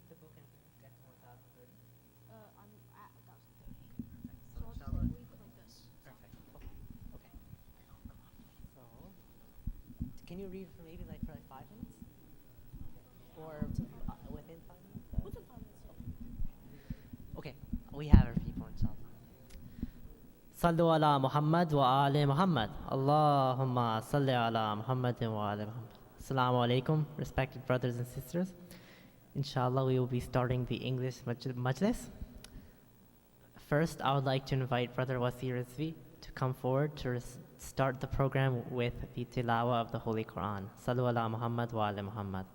the book and get to 1030? I'm at 1030. So So I'll just inshallah. like leave it like this. Perfect. Okay. So, can you read for maybe like for like 5 minutes? Or within 5 minutes? Within 5 minutes. Okay, we have our people, inshallah. صلوا على محمد وآل محمد اللهم صل على محمد وآل محمد. Assalamu alaikum, respected brothers and sisters. Inshallah, we will be starting the English Majlis. First, I would like to invite Brother Wasi Rizvi to come forward to start the program with the tilawa of the Holy Quran. Sallu ala Muhammad wa ala Muhammad.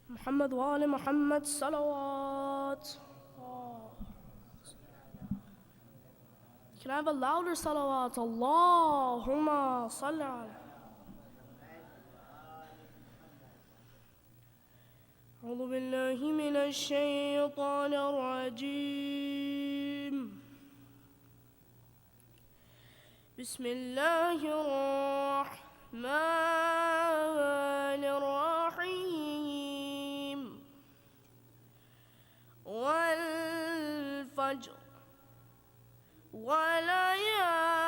محمد وآل محمد صلوات. Can I have a louder salawat? Allahumma salli ala. أعوذ بالله من الشيطان الرجيم. بسم الله الرحمن الرحيم. والفجر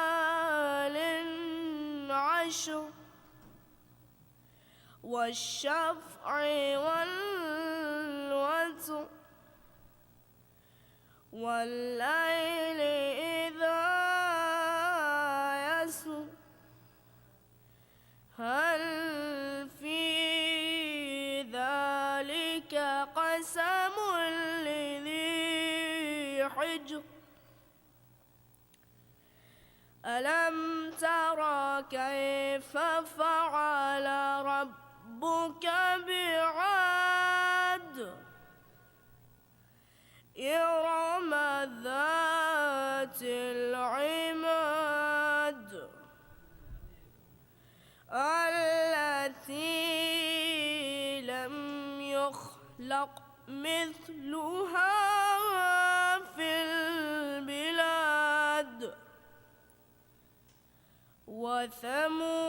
وليال عشر والشفع والوتر والليل إذا يسر هل في ذلك قسم لذي حجر ألم تر كيف فعل ربك بعاد إرم ذات العماد التي لم يخلق مثلها في البلاد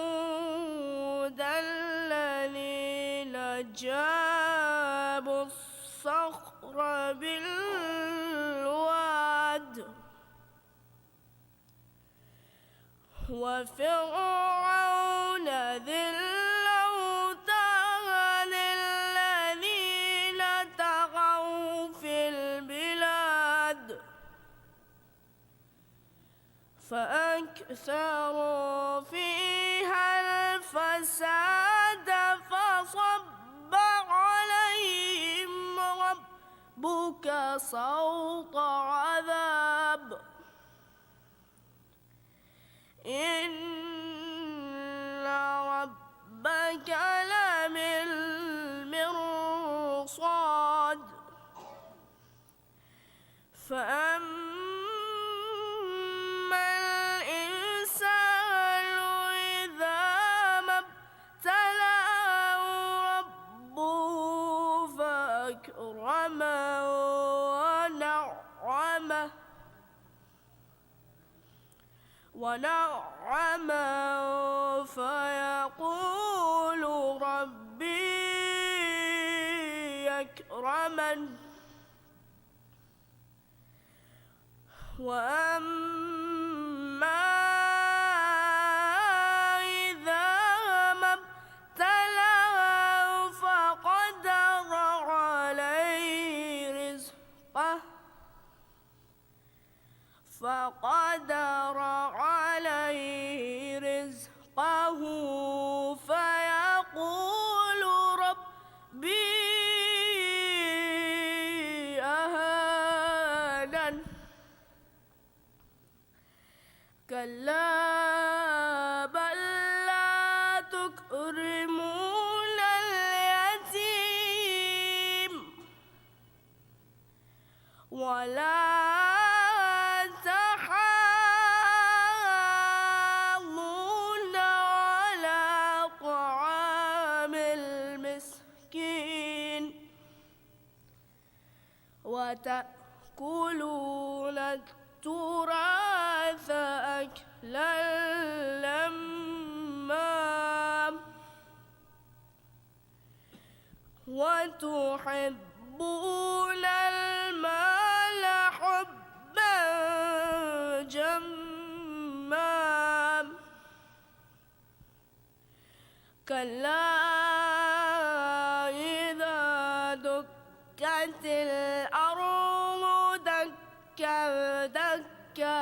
وثمود الذين جابوا الصخر بالواد وفرعون ذي الأوتاد الذين طغوا في البلاد فأكثروا فيها الفساد فصب عليهم ربك صوت عذاب إن ربك لبالمرصاد فأما الإنسان إذا ما ابتلاه ربه فأكرمه ونعمه فيقول ربي أكرمن وأما إذا ما ابتلاه فقدر عليه رزقه فيقول ربي أهانن كلا بل لا تكرمون اليتيم ولا تحاضون على طعام وتأكلون التراث أكلا لما وتحبون المال حبا جما كلا إذا دكت الأرض دكا دكا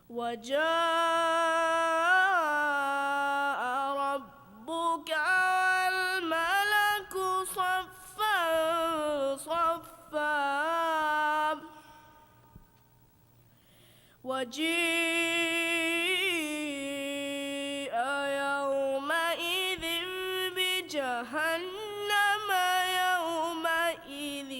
وجاء ربك والملك صفا صفا وجيء يومئذ بجهنم يومئذ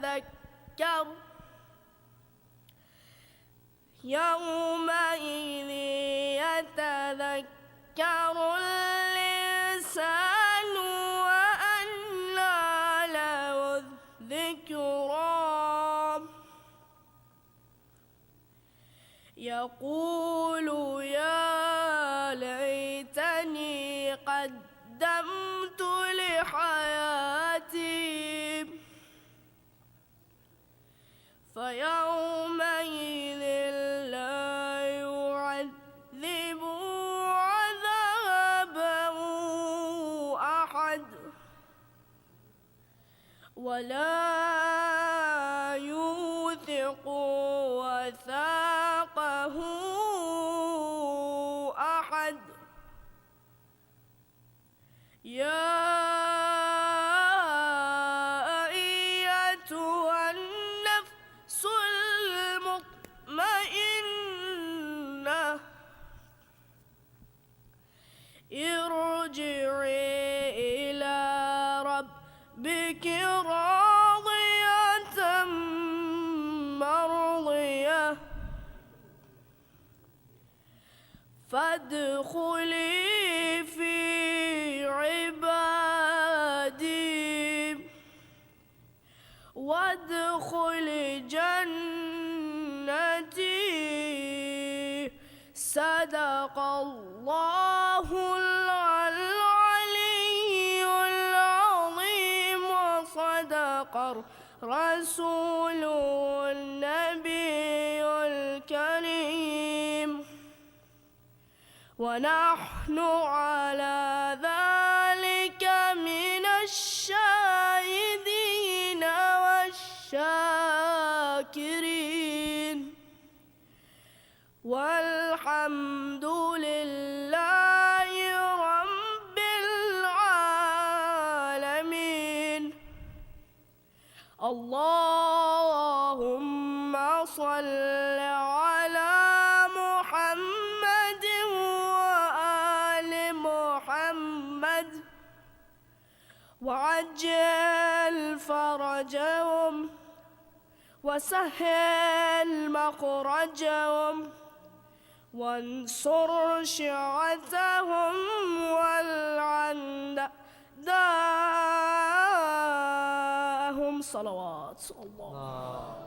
يتذكر الإنسان وأنى له الذكرى يقول يا ليتني قدمت لحياتي فيومئذ لا يعذب عذابه أحد ولا يوثق وثاقه أحد يا أيتها النفس المطمئنة ارجعي إلى ربك راضية مرضية فادخلي في عبادي وادخلي جنتي صدق الله العلي العظيم وصدق رسوله النبي الكريم ونحن على ذلك من الشاهدين والشاكرين والحمد لله رب العالمين اللهم صل على محمد وآل محمد وعجل فرجهم وسهل مخرجهم وانصر شيعتهم والعن داهم صلوات الله.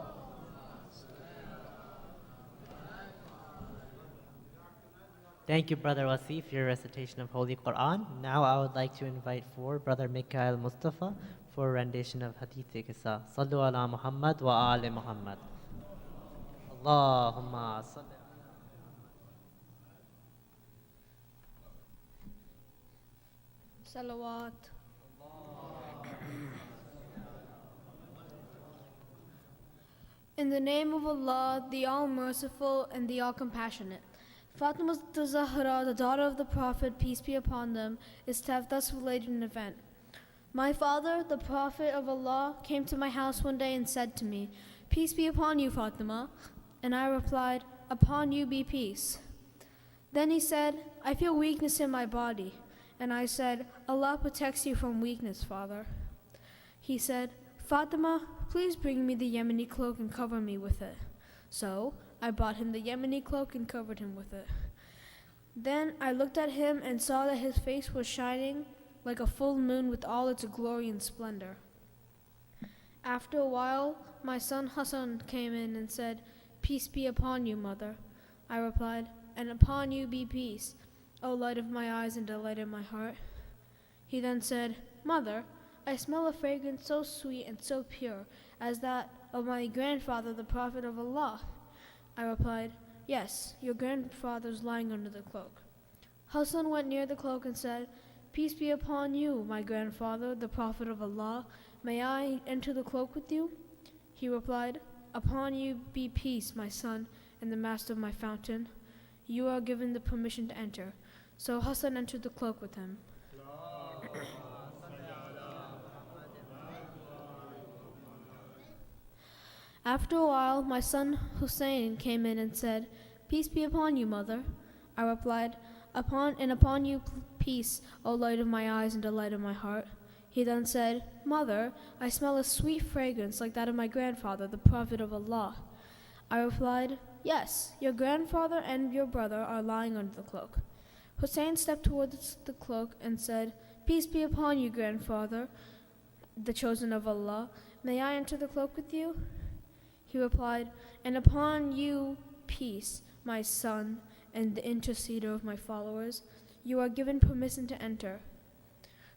Thank you, Brother Wasi, for your recitation of Holy Quran. Now I would like to invite forward Brother Mikhail Mustafa for a rendition of Hadith Qissa. Sallu ala Muhammad wa ali Muhammad. Allahumma salli. Salawat. In the name of Allah, the All-Merciful and the All-Compassionate. Fatima Zahra, the daughter of the Prophet, peace be upon them, is to have thus related an event. My father, the Prophet of Allah, came to my house one day and said to me, "Peace be upon you, Fatima." And I replied, "Upon you be peace." Then he said, "I feel weakness in my body." And I said, "Allah protects you from weakness, father." He said, "Fatima, please bring me the Yemeni cloak and cover me with it." So I brought him the Yemeni cloak and covered him with it. Then I looked at him and saw that his face was shining like a full moon with all its glory and splendor. After a while, my son Hasan came in and said, "Peace be upon you, mother." I replied, "And upon you be peace, O light of my eyes and delight of my heart." He then said, "Mother, I smell a fragrance so sweet and so pure as that of my grandfather, the Prophet of Allah." I replied, "Yes, your grandfather's lying under the cloak." Hasan went near the cloak and said, "Peace be upon you, my grandfather, the Prophet of Allah. May I enter the cloak with you?" He replied, "Upon you be peace, my son, and the master of my fountain. You are given the permission to enter." So Hasan entered the cloak with him. After a while, my son Hussein came in and said, "Peace be upon you, mother." I replied, upon you peace, O light of my eyes and delight of my heart." He then said, "Mother, I smell a sweet fragrance like that of my grandfather, the Prophet of Allah." I replied, "Yes, your grandfather and your brother are lying under the cloak." Hussein stepped towards the cloak and said, "Peace be upon you, grandfather, the chosen of Allah. May I enter the cloak with you?" He replied, "And upon you peace, my son, and the interceder of my followers. You are given permission to enter."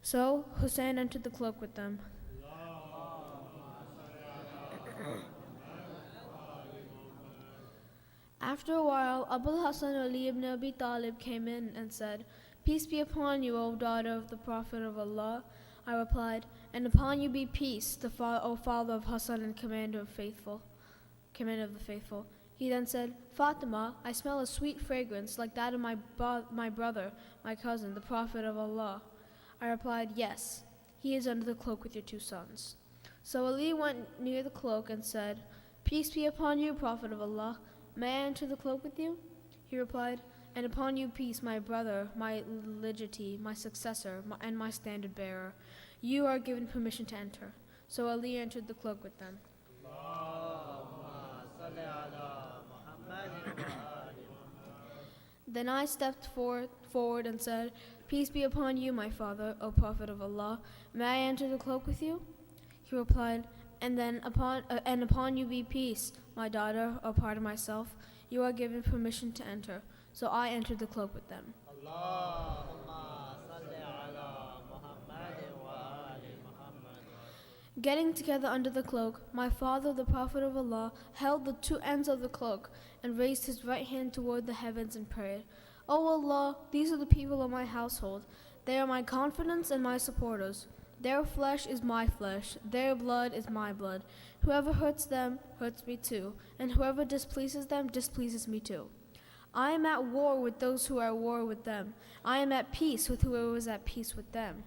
So Hussein entered the cloak with them. After a while, Abul Hasan Ali ibn Abi Talib came in and said, "Peace be upon you, O daughter of the Prophet of Allah." I replied, "And upon you be peace, O father of Hasan and commander of the faithful." He then said, "Fatima, I smell a sweet fragrance like that of my brother, my cousin, the Prophet of Allah." I replied, "Yes, he is under the cloak with your two sons." So Ali went near the cloak and said, "Peace be upon you, Prophet of Allah. May I enter the cloak with you?" He replied, "And upon you peace, my brother, my legity, my successor, and my standard bearer. You are given permission to enter." So Ali entered the cloak with them. Then I stepped forward and said, "Peace be upon you, my father, O Prophet of Allah. May I enter the cloak with you?" He replied, "And upon you be peace, my daughter, or part of myself. You are given permission to enter." So I entered the cloak with them. Getting together under the cloak, my father, the Prophet of Allah, held the two ends of the cloak and raised his right hand toward the heavens and prayed, "O Allah, these are the people of my household. They are my confidants and my supporters. Their flesh is my flesh, their blood is my blood. Whoever hurts them hurts me too, and whoever displeases them displeases me too. I am at war with those who are at war with them. I am at peace with whoever is at peace with them.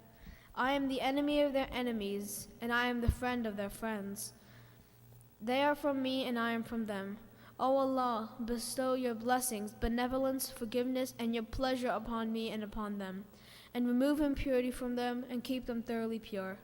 I am the enemy of their enemies, and I am the friend of their friends. They are from me, and I am from them. O Allah, bestow your blessings, benevolence, forgiveness, and your pleasure upon me and upon them, and remove impurity from them and keep them thoroughly pure."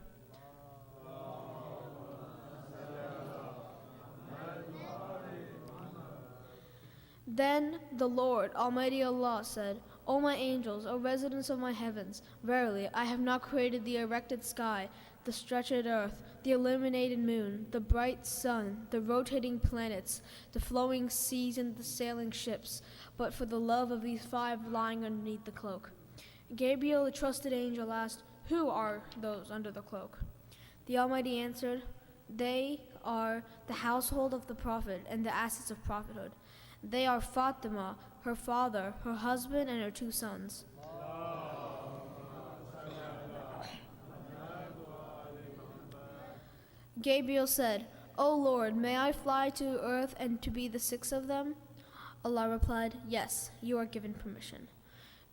Then the Lord, Almighty Allah, said, "O my angels, O residents of my heavens, verily I have not created the erected sky, the stretched earth, the illuminated moon, the bright sun, the rotating planets, the flowing seas, and the sailing ships, but for the love of these five lying underneath the cloak." Gabriel, the trusted angel, asked, "Who are those under the cloak?" The Almighty answered, "They are the household of the Prophet and the assets of prophethood. They are Fatima, her father, her husband, and her two sons." Gabriel said, "O Lord, may I fly to earth and to be the sixth of them?" Allah replied, "Yes, you are given permission."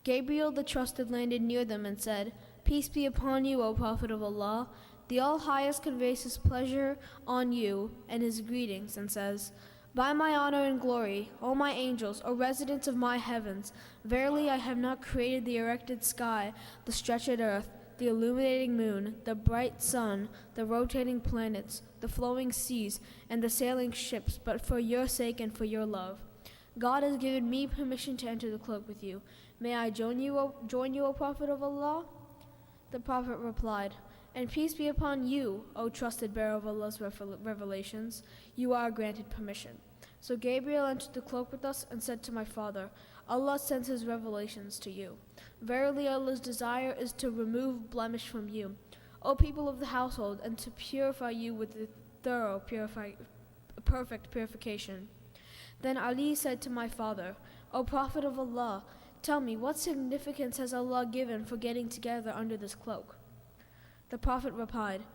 Gabriel the trusted landed near them and said, "Peace be upon you, O Prophet of Allah. The All-Highest conveys his pleasure on you and his greetings and says, By my honor and glory, O my angels, O residents of my heavens, verily I have not created the erected sky, the stretched earth, the illuminating moon, the bright sun, the rotating planets, the flowing seas, and the sailing ships, but for your sake and for your love. God has given me permission to enter the cloak with you. May I join you, O Prophet of Allah?" The Prophet replied, "And peace be upon you, O trusted bearer of Allah's revelations, you are granted permission." So Gabriel entered the cloak with us and said to my father, "Allah sends his revelations to you. Verily Allah's desire is to remove blemish from you, O people of the household, and to purify you with the perfect purification." Then Ali said to my father, "O Prophet of Allah, tell me, what significance has Allah given for getting together under this cloak?" The Prophet replied,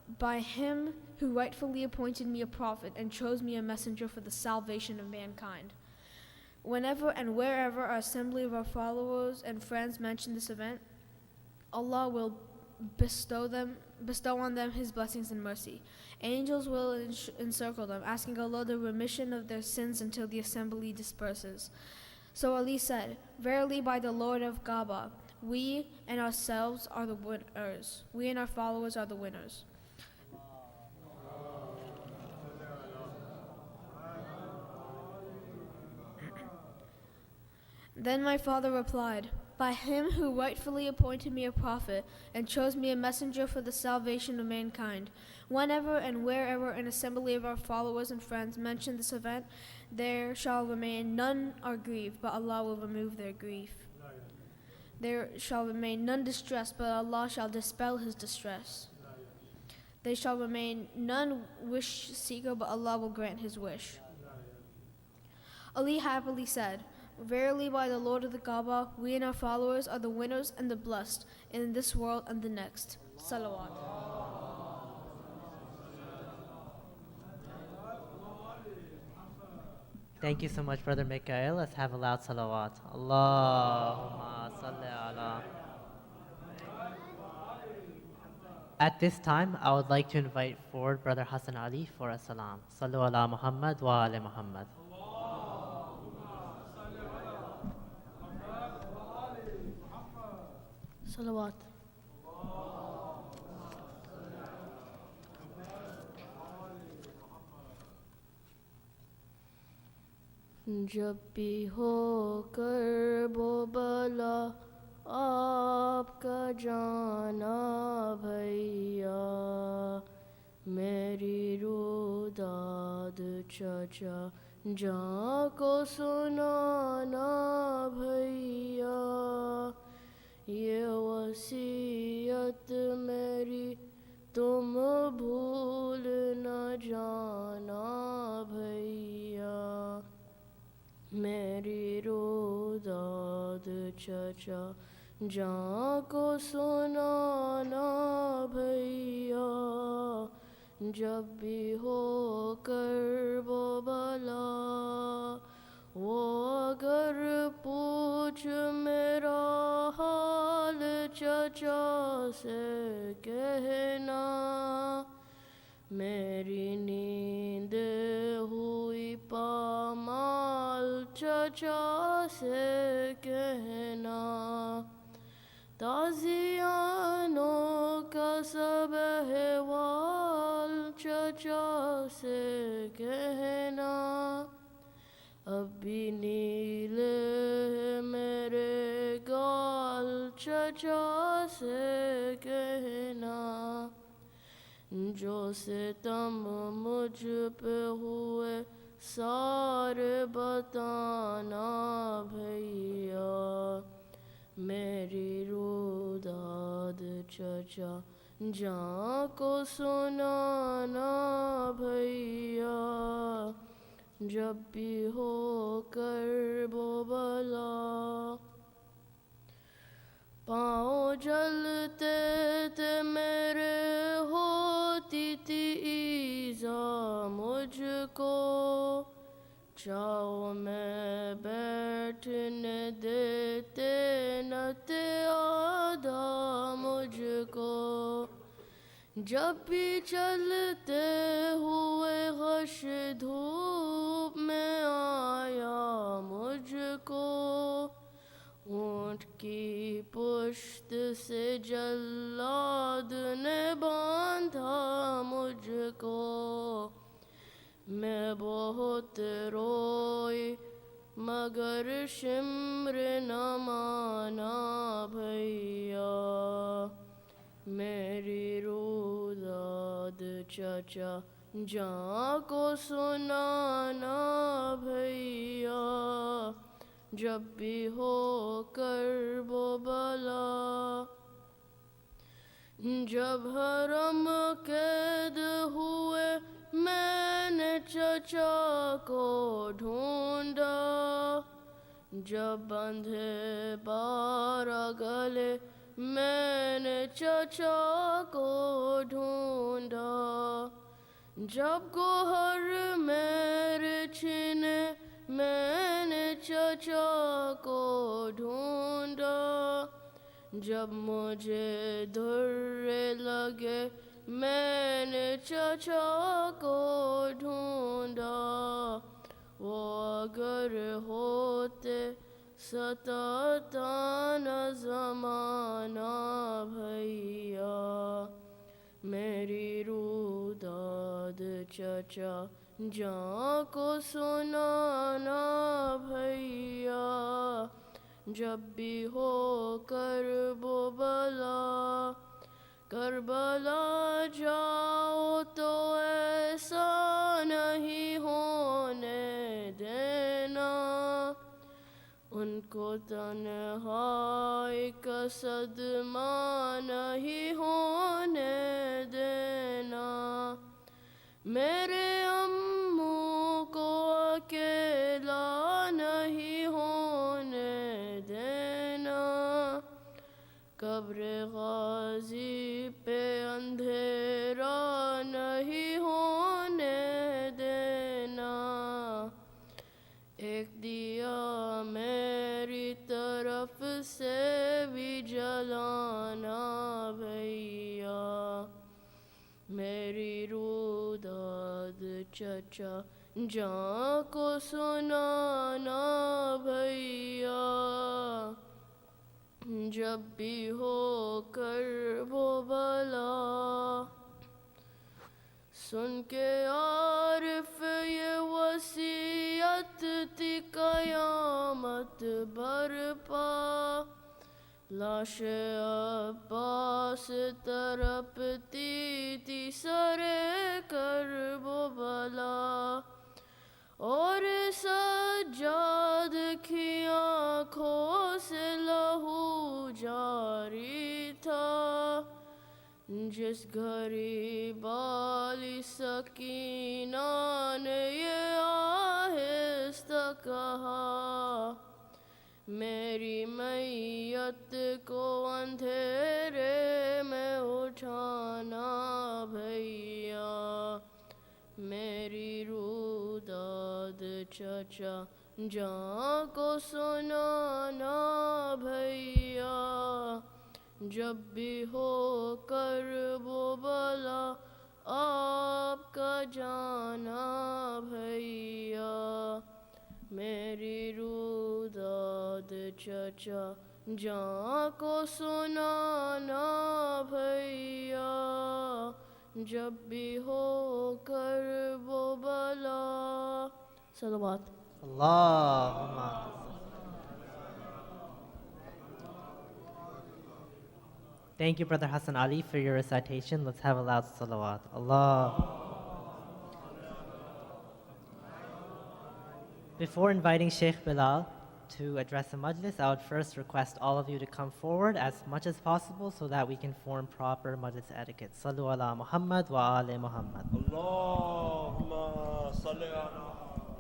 "By him who rightfully appointed me a prophet and chose me a messenger for the salvation of mankind." Whenever and wherever our assembly of our followers and friends mention this event, Allah will bestow on them his blessings and mercy. Angels will encircle them, asking Allah the remission of their sins until the assembly disperses. So Ali said, "Verily by the Lord of Kaaba, we and ourselves are the winners. We and our followers are the winners." Then my father replied, "By him who rightfully appointed me a prophet and chose me a messenger for the salvation of mankind, whenever and wherever an assembly of our followers and friends mention this event, there shall remain none are grieved, but Allah will remove their grief. There shall remain none distressed, but Allah shall dispel his distress. There shall remain none wish seeker, but Allah will grant his wish." Ali happily said, "Verily by the Lord of the Kaaba, we and our followers are the winners and the blessed in this world and the next." Salawat. Thank you so much, Brother Mikhail. Let's have a loud salawat. Allahumma salli ala. At this time, I would like to invite forward Brother Hasan Ali for a salam. Sallu ala Muhammad wa ala Muhammad. Salawat. जब भी हो कर्ब बला आपका जाना भैया, मेरी रुदाद चचा जान को सुनाना भैया, ये वसीयत मेरी तुम भूल न जाना भैया, मेरी रुदाद चचा जान को सुनाना भैया, जब भी हो कर्ब बला वो अगर पूछ मेरा हाल चचा से कहना, मेरी नींद हुई पामाल चचा से कहना, ताज़ियानों का सब अहवाल चचा से कहना, अब भी नीले मेरे गाल चचा से कहना, जो सितम मुझ पे हुए सारे बताना भैया, मेरी रुदाद चचा जान को सुनाना भैया, जब भी हो कर्ब बला, पाँव जलते थे मेरे होती थी ईज़ा मुझको, चाओ में बैठने देते न थे आधा मुझको, जब भी चलते हुए गश धूप में आया मुझको, ऊँट की पुश्त से जल्लाद ने बांधा मुझको, मैं बहुत रोई मगर शिम्र न माना भैया, میری روداد چچا جان کو سنانا بھیا، جب بھی ہو کرب و بلا، جب حرم قید ہوئے میں نے چچا کو ڈھونڈا، جب بندھے 12 گلے میں نے چچا کو ڈھونڈا، جب گوہر میرے چھینے میں نے چچا کو ڈھونڈا، جب مجھے دھرے لگے میں نے چچا کو ڈھونڈا، وہ اگر ہوتے ستاتا نہ زمانہ بھیا، میری روداد چچا جان کو سنانا بھیا، جب بھی ہو کرب و بلا، کربلا جاؤ تو ایسا نہیں ہونے دینا، ان کو تنہائی کا صدمہ نہیں ہونے دینا، میرے امو کو اکیلا نہیں ہونے دینا، قبر غازی پہ اندھیرا نہیں ہونے دینا، ایک دیا میری طرف سے بھی جلانا بھیا، میری روداد چچا جان کو سنانا بھیا، جب بھی ہو کرب و بلا، سن کے عارف یہ وصیت تھی قیامت برپا، لاش عباس تڑپتی تھی سر کرب و بلا، اور سجاد کی آنکھوں سے لہو جاری تھا، جس گھڑی بالی سکینہ نے یہ آہستہ کہا، میری میت کو اندھیرے میں اٹھانا بھیا، میری روداد چچا جان کو سنانا بھیا، جب بھی ہو کرب و بلا آپ کا جانا بھیا، میری روداد چچا جان کو سنانا بھیا، جب بھی ہو کرب و بلا، صلوات۔ اللہم Thank you, Brother Hassan Ali, for your recitation. Let's have a loud salawat. Allah. Before inviting Sheikh Bilal to address the Majlis, I would first request all of you to come forward as much as possible so that we can form proper Majlis etiquette. Sallu ala Muhammad wa ali Muhammad. Allahumma salli ala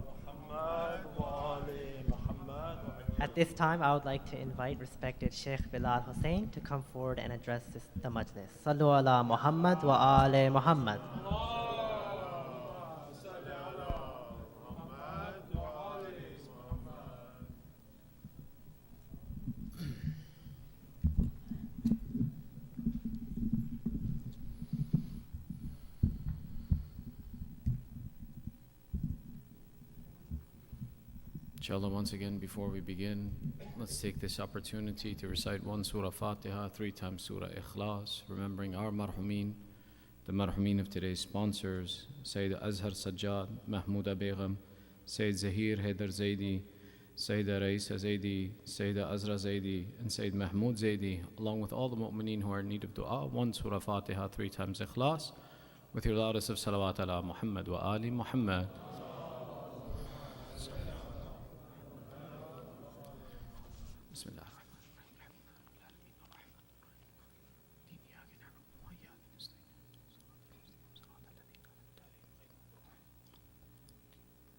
Muhammad wa ali Muhammad. At this time, I would like to invite respected Sheikh Bilal Hussain to come forward and address the Majlis. Sallu ala Muhammad wa ali Muhammad. Inshallah, once again, before we begin, let's take this opportunity to recite one Surah Fatiha, 3 times Surah Ikhlas, remembering our marhumeen, the marhumeen of today's sponsors, Sayyid Azhar Sajjad, Mahmouda Begum, Sayyid Zahir Haidar Zaidi, Sayyida Raisa Zaidi, Sayyida Azra Zaidi, and Sayyid Mahmoud Zaidi, along with all the mu'mineen who are in need of dua, one Surah Fatiha, 3 times Ikhlas, with your loudest of salawat ala Muhammad wa Ali Muhammad. Bismillah.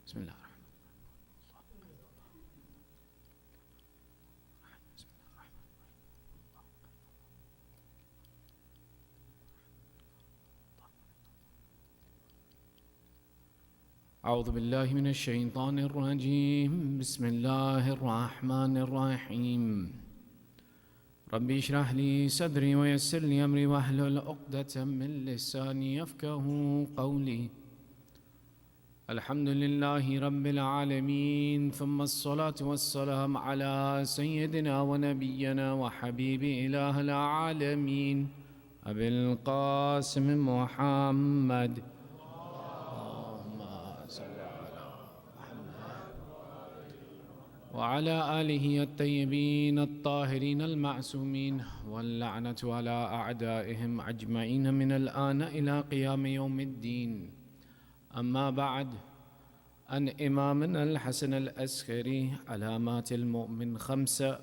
Bismillah. أعوذ بالله من الشيطان الرجيم بسم الله الرحمن الرحيم ربي اشرح لي صدري ويسر لي أمري واحلل عقدة من لساني يفقه قولي الحمد لله رب العالمين ثم الصلاة والسلام على سيدنا ونبينا وحبيب إله العالمين أبي القاسم محمد وعلى آله الطيبين الطاهرين المعصومين واللعنة على أعدائهم أجمعين من الآن إلى قيام يوم الدين. أما بعد، عن إمامنا الحسن الأسكري علامات المؤمن 5: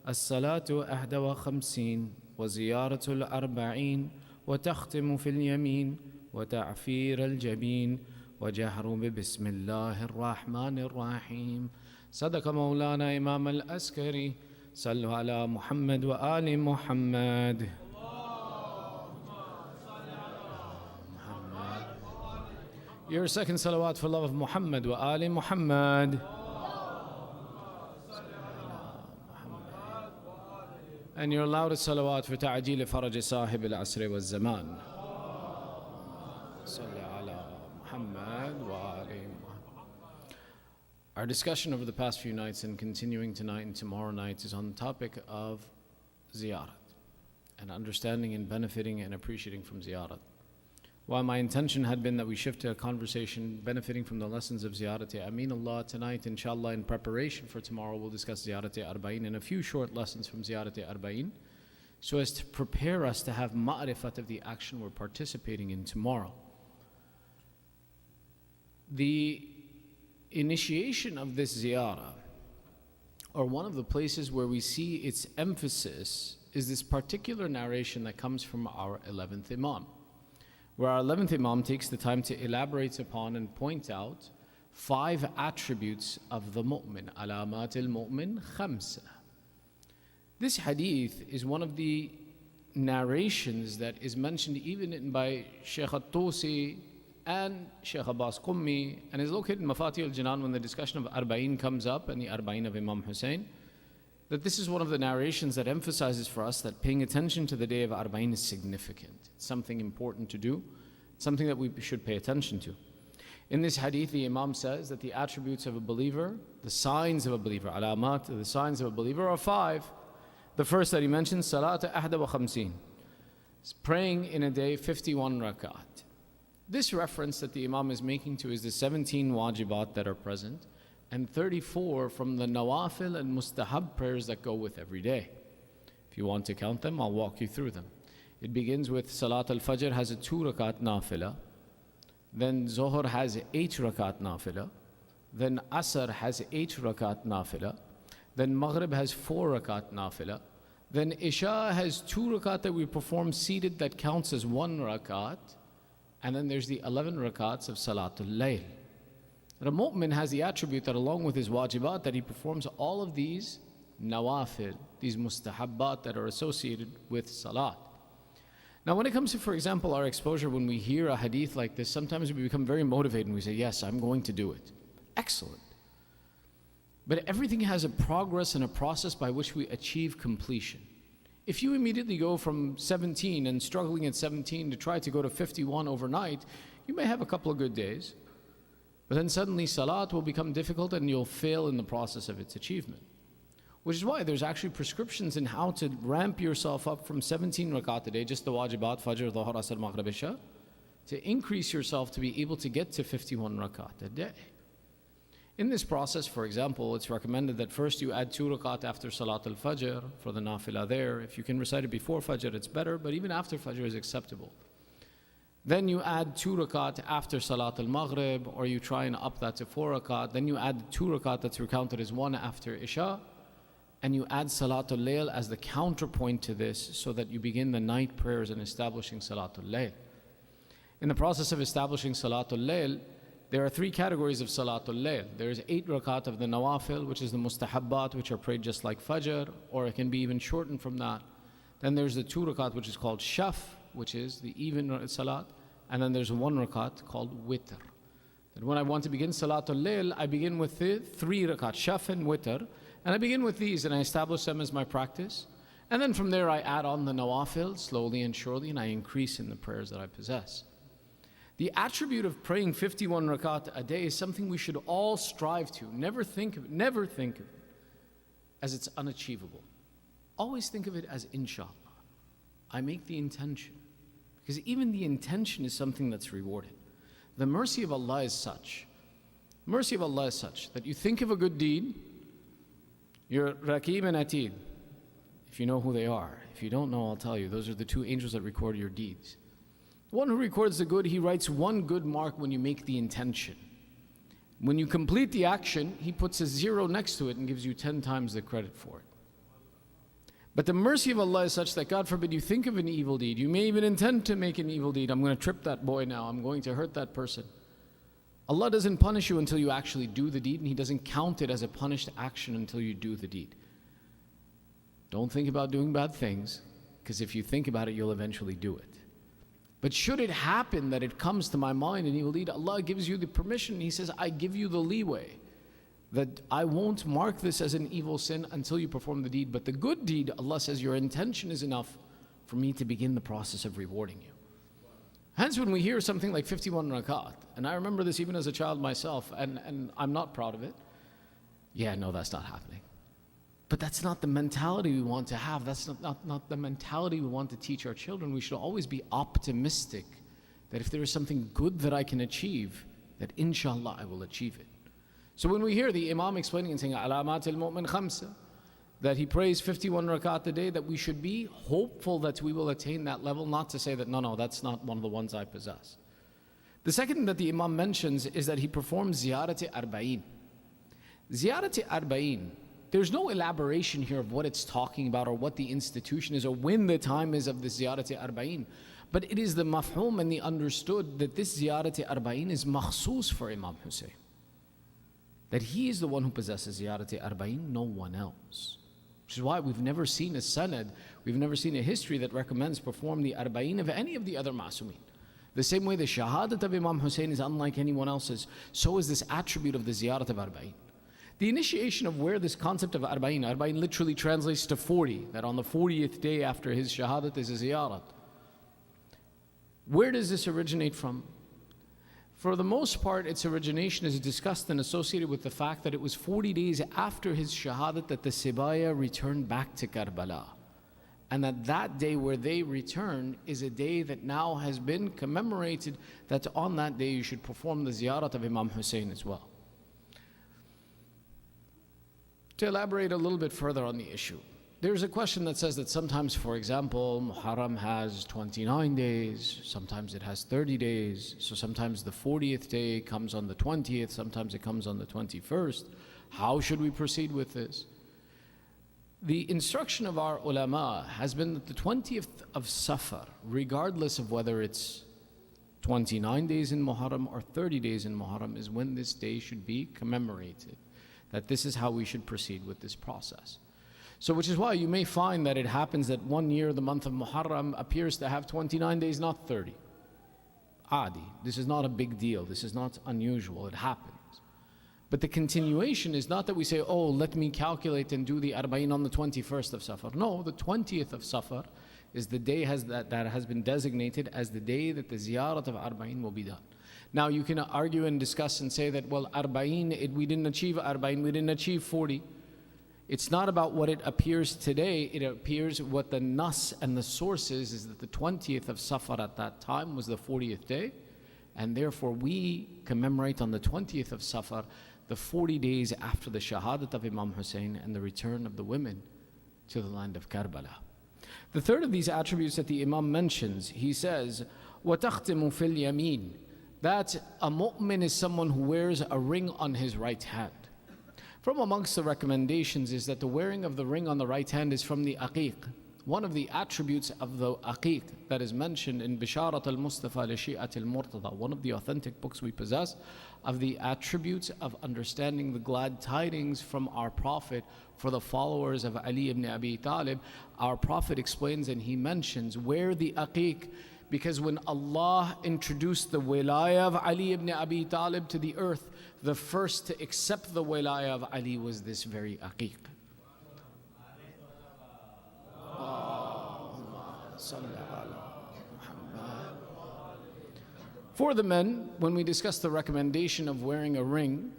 الصلاة 51، وزيارة ال40، وتختم في اليمين، وتعفير الجبين، وجهر ببسم الله الرحمن الرحيم. صدق مولانا إمام الأسكري. صلوا على محمد وآل محمد. Your second salawat for love of Muhammad wa Ali Muhammad. And your loudest salawat for ta'ajil faraj sahib al-asr wa zaman. Salli ala Muhammad wa Ali Muhammad. Our discussion over the past few nights and continuing tonight and tomorrow night is on the topic of Ziyarat and understanding and benefiting and appreciating from Ziyarat. While my intention had been that we shift to a conversation benefiting from the lessons of Ziyarat-e-Allah, tonight, inshallah, in preparation for tomorrow, we'll discuss Ziyarat-e-Arbaeen and a few short lessons from Ziyarat-e-Arbaeen, so as to prepare us to have ma'rifat of the action we're participating in tomorrow. The initiation of this ziyarah, or one of the places where we see its emphasis, is this particular narration that comes from our 11th Imam, where our 11th Imam takes the time to elaborate upon and point out 5 attributes of the mu'min. Alamat al-mu'min 5. This hadith is one of the narrations that is mentioned even by Sheikh al-Tusi and Sheikh Abbas Qummi, and is located in Mafati al-Jinan when the discussion of Arbaeen comes up and the Arbaeen of Imam Hussein, that this is one of the narrations that emphasizes for us that paying attention to the day of Arbaeen is significant. It's something important to do, something that we should pay attention to. In this hadith, the Imam says that the attributes of a believer, the signs of a believer, alamat, the signs of a believer are 5. The first that he mentions, salat 51, praying in a day 51 rakat. This reference that the Imam is making to is the 17 wajibat that are present, and 34 from the nawafil and mustahab prayers that go with every day. If you want to count them, I'll walk you through them. It begins with Salat al-Fajr has a 2 rakat nafila, then Zohar has 8 rakat nafila, then Asr has 8 rakat nafila, then Maghrib has 4 rakat nafila, then Isha has 2 rakat that we perform seated that counts as 1 rakat, and then there's the 11 rakats of Salatul Layl. The mu'min has the attribute that along with his wajibat, that he performs all of these nawafil, these mustahabbat that are associated with salat. Now when it comes to, for example, our exposure, when we hear a hadith like this, sometimes we become very motivated and we say, yes, I'm going to do it. Excellent. But everything has a progress and a process by which we achieve completion. If you immediately go from 17 and struggling at 17 to try to go to 51 overnight, you may have a couple of good days. But then suddenly salat will become difficult and you'll fail in the process of its achievement. Which is why there's actually prescriptions in how to ramp yourself up from 17 rakat a day, just the wajibat, fajr, dhuhr, asr, maghrib, isha, to increase yourself to be able to get to 51 rakat a day. In this process, for example, it's recommended that first you add 2 rakat after Salat al-Fajr for the nafilah there. If you can recite it before Fajr, it's better, but even after Fajr is acceptable. Then you add 2 rakat after Salat al-Maghrib, or you try and up that to 4 rakat. Then you add 2 rakat that's recounted as 1 after Isha, and you add Salat al-Layl as the counterpoint to this, so that you begin the night prayers and establishing Salat al-Layl. In the process of establishing Salat al-Layl, there are 3 categories of Salat al-Layl. There is 8 rakat of the Nawafil, which is the Mustahabbat, which are prayed just like Fajr, or it can be even shortened from that. Then there's the 2 rakat, which is called Shaf, which is the even Salat. And then there's 1 rakat called Witr. And when I want to begin Salat al-Layl, I begin with the 3 rakat, Shaf and Witr. And I begin with these and I establish them as my practice. And then from there I add on the Nawafil slowly and surely, and I increase in the prayers that I possess. The attribute of praying 51 rakat a day is something we should all strive to. Never think of it as it's unachievable. Always think of it as inshallah. I make the intention. Because even the intention is something that's rewarded. The mercy of Allah is such. That you think of a good deed, you're Raqib and Atid, if you know who they are. If you don't know, I'll tell you. Those are the 2 angels that record your deeds. The one who records the good, he writes 1 good mark when you make the intention. When you complete the action, he puts a 0 next to it and gives you 10 times the credit for it. But the mercy of Allah is such that, God forbid, you think of an evil deed. You may even intend to make an evil deed. I'm going to trip that boy now. I'm going to hurt that person. Allah doesn't punish you until you actually do the deed, and He doesn't count it as a punished action until you do the deed. Don't think about doing bad things, because if you think about it, you'll eventually do it. But should it happen that it comes to my mind, an evil deed, Allah gives you the permission. He says, I give you the leeway that I won't mark this as an evil sin until you perform the deed. But the good deed, Allah says, your intention is enough for me to begin the process of rewarding you. Hence, when we hear something like 51 rakat, and I remember this even as a child myself, and I'm not proud of it. Yeah, no, that's not happening. But that's not the mentality we want to have. That's not the mentality we want to teach our children. We should always be optimistic that if there is something good that I can achieve, that inshallah I will achieve it. So when we hear the Imam explaining and saying, Alamat al-Mu'min khamsa, that he prays 51 rakat a day, that we should be hopeful that we will attain that level, not to say that, no, that's not one of the ones I possess. The second that the Imam mentions is that he performs Ziyarat-e-Arba'een. Ziyarat-e-Arba'een, there's no elaboration here of what it's talking about or what the institution is or when the time is of the Ziyarat-e-Arba'een. But it is the mafhum and the understood that this Ziyarat-e-Arba'een is makhsus for Imam Hussein. That he is the one who possesses Ziyarat-e-Arba'een, no one else. Which is why we've never seen a sanad, we've never seen a history that recommends perform the Arba'een of any of the other Ma'sumin. The same way the Shahadat of Imam Hussein is unlike anyone else's, so is this attribute of the Ziyarat of Arba'een. The initiation of where this concept of Arba'een literally translates to 40, that on the 40th day after his Shahadat is a Ziyarat. Where does this originate from? For the most part, its origination is discussed and associated with the fact that it was 40 days after his Shahadat that the Sibaya returned back to Karbala. And that day where they return is a day that now has been commemorated, that on that day you should perform the Ziyarat of Imam Hussein as well. To elaborate a little bit further on the issue, there's a question that says that sometimes, for example, Muharram has 29 days, sometimes it has 30 days, so sometimes the 40th day comes on the 20th, sometimes it comes on the 21st. How should we proceed with this? The instruction of our ulama has been that the 20th of Safar, regardless of whether it's 29 days in Muharram or 30 days in Muharram, is when this day should be commemorated. That this is how we should proceed with this process. So which is why you may find that it happens that one year the month of Muharram appears to have 29 days, not 30. Adi. This is not a big deal. This is not unusual. It happens. But the continuation is not that we say, oh, let me calculate and do the Arba'een on the 21st of Safar. No, the 20th of Safar is the day that has been designated as the day that the Ziyarat of Arba'een will be done. Now you can argue and discuss and say that, well, Arba'een, we didn't achieve Arba'een, we didn't achieve 40. It's not about what it appears today, it appears what the nas and the source is that the 20th of Safar at that time was the 40th day, and therefore we commemorate on the 20th of Safar the 40 days after the shahadat of Imam Hussein and the return of the women to the land of Karbala. The third of these attributes that the Imam mentions, he says, وَتَخْتِمُ فِي الْيَمِينِ, that a mu'min is someone who wears a ring on his right hand. From amongst the recommendations is that the wearing of the ring on the right hand is from the aqeeq. One of the attributes of the aqeeq that is mentioned in Bisharat al-Mustafa li Shi'at al-Murtada, one of the authentic books we possess, of the attributes of understanding the glad tidings from our Prophet for the followers of Ali ibn Abi Talib. Our Prophet explains and he mentions, wear the aqeeq, because when Allah introduced the wilayah of Ali ibn Abi Talib to the earth, the first to accept the wilayah of Ali was this very aqeeq. For the men, when we discuss the recommendation of wearing a ring,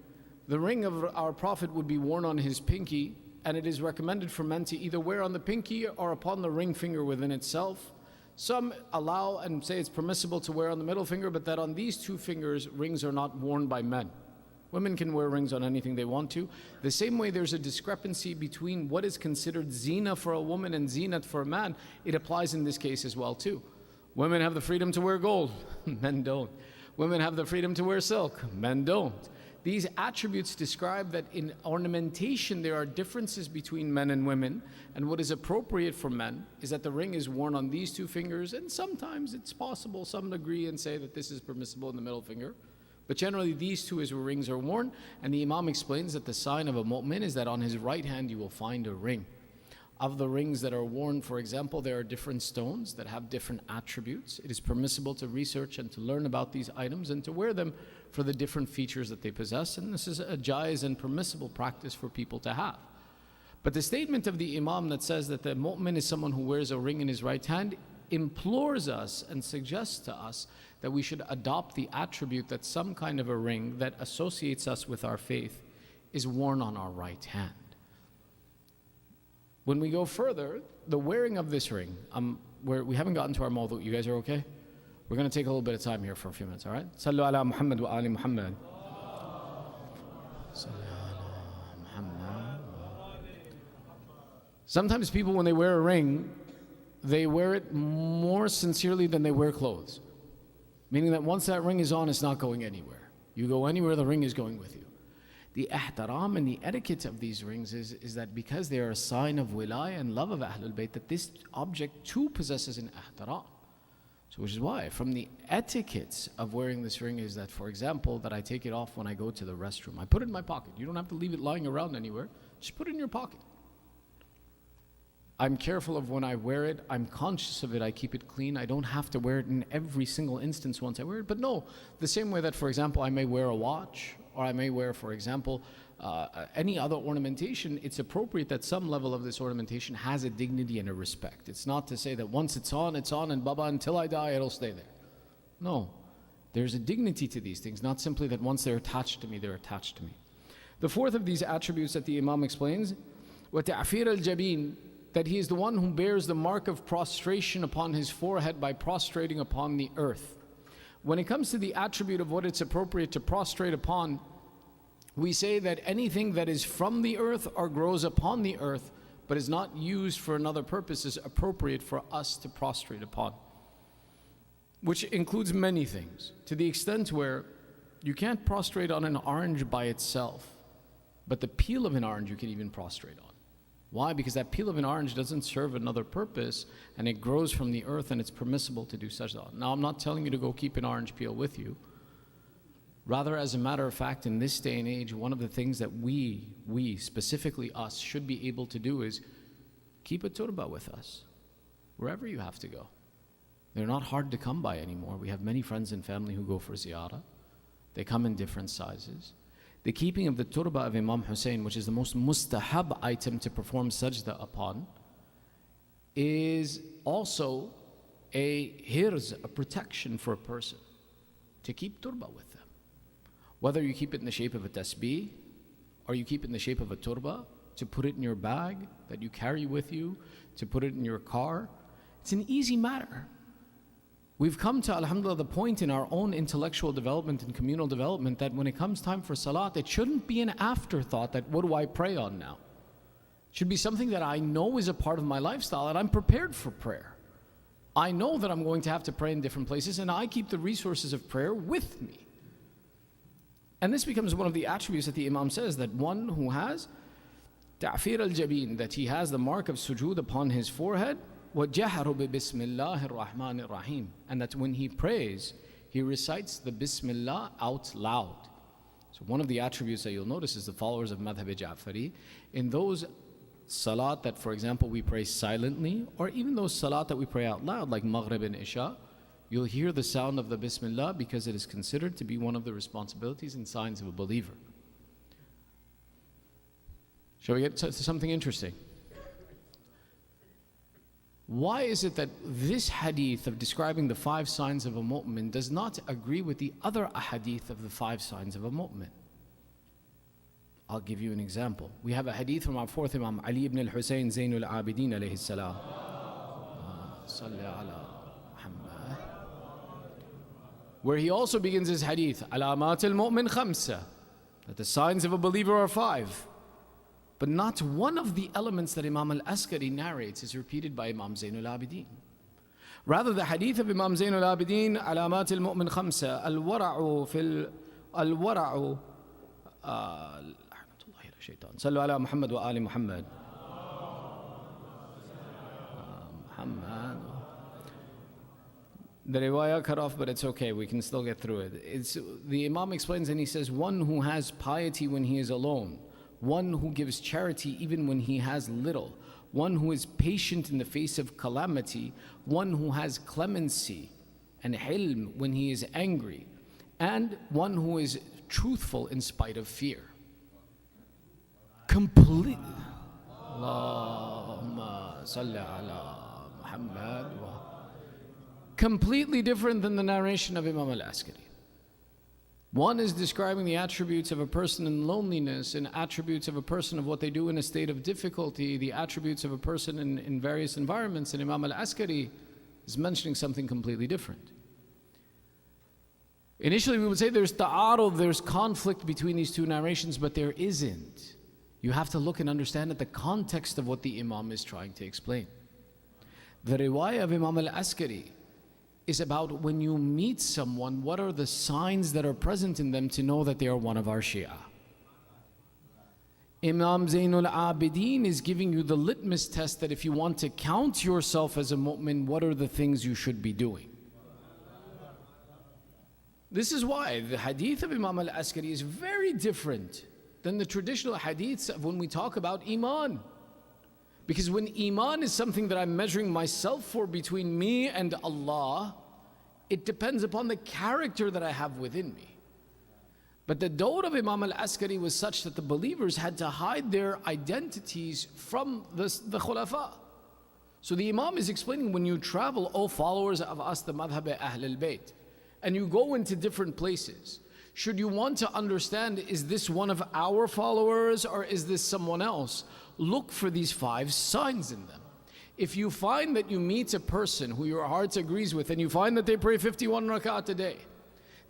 the ring of our Prophet would be worn on his pinky, and it is recommended for men to either wear on the pinky or upon the ring finger within itself. Some allow and say it's permissible to wear on the middle finger, but that on these two fingers, rings are not worn by men. Women can wear rings on anything they want to. The same way there's a discrepancy between what is considered zina for a woman and zinat for a man, it applies in this case as well too. Women have the freedom to wear gold, men don't. Women have the freedom to wear silk, men don't. These attributes describe that in ornamentation there are differences between men and women, and what is appropriate for men is that the ring is worn on these two fingers, and sometimes it's possible, some agree and say that this is permissible in the middle finger. But generally these two is where rings are worn, and the Imam explains that the sign of a mu'min is that on his right hand you will find a ring. Of the rings that are worn, for example, there are different stones that have different attributes. It is permissible to research and to learn about these items and to wear them for the different features that they possess, and this is a jaiz and permissible practice for people to have. But the statement of the Imam that says that the mu'min is someone who wears a ring in his right hand implores us and suggests to us that we should adopt the attribute that some kind of a ring that associates us with our faith is worn on our right hand. When we go further, the wearing of this ring, we haven't gotten to our mawdu'. You guys are okay? We're going to take a little bit of time here for a few minutes, all right? Sallu ala Muhammad wa ali Muhammad. Sometimes people, when they wear a ring, they wear it more sincerely than they wear clothes. Meaning that once that ring is on, it's not going anywhere. You go anywhere, the ring is going with you. The ihtaram and the etiquette of these rings is that because they are a sign of wilayah and love of Ahlul Bayt, that this object too possesses an ihtaram. So which is why, from the etiquettes of wearing this ring is that, for example, that I take it off when I go to the restroom. I put it in my pocket. You don't have to leave it lying around anywhere. Just put it in your pocket. I'm careful of when I wear it. I'm conscious of it. I keep it clean. I don't have to wear it in every single instance once I wear it. But no, the same way that, for example, I may wear a watch, or I may wear, for example, any other ornamentation, it's appropriate that some level of this ornamentation has a dignity and a respect. It's not to say that once it's on, and Baba, until I die, it'll stay there. No, there's a dignity to these things, not simply that once they're attached to me, they're attached to me. The fourth of these attributes that the Imam explains, وَتَعْفِيرَ الْجَبِينَ, that he is the one who bears the mark of prostration upon his forehead by prostrating upon the earth. When it comes to the attribute of what it's appropriate to prostrate upon, we say that anything that is from the earth or grows upon the earth but is not used for another purpose is appropriate for us to prostrate upon, which includes many things, to the extent where you can't prostrate on an orange by itself, but the peel of an orange you can even prostrate on. Why? Because that peel of an orange doesn't serve another purpose, and it grows from the earth, and it's permissible to do such. Now, I'm not telling you to go keep an orange peel with you. Rather, as a matter of fact, in this day and age, one of the things that we specifically us, should be able to do is keep a turba with us, wherever you have to go. They're not hard to come by anymore. We have many friends and family who go for ziyarah. They come in different sizes. The keeping of the turba of Imam Hussein, which is the most mustahab item to perform sajda upon, is also a hirz, a protection for a person, to keep turba with them. Whether you keep it in the shape of a tasbih, or you keep it in the shape of a turba, to put it in your bag that you carry with you, to put it in your car, it's an easy matter. We've come to, alhamdulillah, the point in our own intellectual development and communal development that when it comes time for salat, it shouldn't be an afterthought that what do I pray on now? It should be something that I know is a part of my lifestyle and I'm prepared for prayer. I know that I'm going to have to pray in different places and I keep the resources of prayer with me. And this becomes one of the attributes that the Imam says, that one who has ta'fir al-jabeen, that he has the mark of sujood upon his forehead, وَجَهَرُ بِبِسْمِ اللَّهِ الرَّحْمَنِ الرَّحِيمِ, and that when he prays, he recites the Bismillah out loud. So one of the attributes that you'll notice is the followers of Madhab-e-Ja'fari, in those salat that, for example, we pray silently, or even those salat that we pray out loud, like Maghrib and Isha, you'll hear the sound of the Bismillah because it is considered to be one of the responsibilities and signs of a believer. Shall we get to something interesting? Why is it that this hadith of describing the 5 signs of a mu'min does not agree with the other ahadith of the 5 signs of a mu'min? I'll give you an example. We have a hadith from our 4th Imam, Ali ibn Hussain, al-Arba'een alayhi salam. Salli ala Muhammad. Where he also begins his hadith, alamat al-mu'min khamsa, that the signs of a believer are 5. But not one of the elements that Imam al-Askari narrates is repeated by Imam al-Abidin. Rather, the hadith of Imam al-Abidin, alamat al-mu'min khamsa, al-wara'u fil al-wara'u Sallu ala Muhammad wa ali Muhammad. Muhammad. The riwayah cut off, but it's okay, we can still get through it. The Imam explains and he says, one who has piety when he is alone, one who gives charity even when he has little, one who is patient in the face of calamity, one who has clemency and hilm when he is angry, and one who is truthful in spite of fear. Complete. Allahumma salli ala Muhammad. Completely different than the narration of Imam al-Askari. One is describing the attributes of a person in loneliness and attributes of a person of what they do in a state of difficulty, the attributes of a person in various environments, and Imam al-Askari is mentioning something completely different. Initially we would say there's ta'arud, there's conflict between these two narrations, but there isn't. You have to look and understand at the context of what the Imam is trying to explain. The riwayah of Imam al-Askari is about when you meet someone, what are the signs that are present in them to know that they are one of our Shia. Imam al-Abidin is giving you the litmus test that if you want to count yourself as a mu'min, what are the things you should be doing. This is why the hadith of Imam al-Askari is very different than the traditional hadiths of when we talk about Iman. Because when Iman is something that I'm measuring myself for between me and Allah, it depends upon the character that I have within me. But the dawr of Imam al-Askari was such that the believers had to hide their identities from the khulafa. So the Imam is explaining, when you travel, O followers of us, the madhab Ahl al-Bayt, and you go into different places, should you want to understand, is this one of our followers or is this someone else? Look for these 5 signs in them. If you find that you meet a person who your heart agrees with and you find that they pray 51 rak'at a day,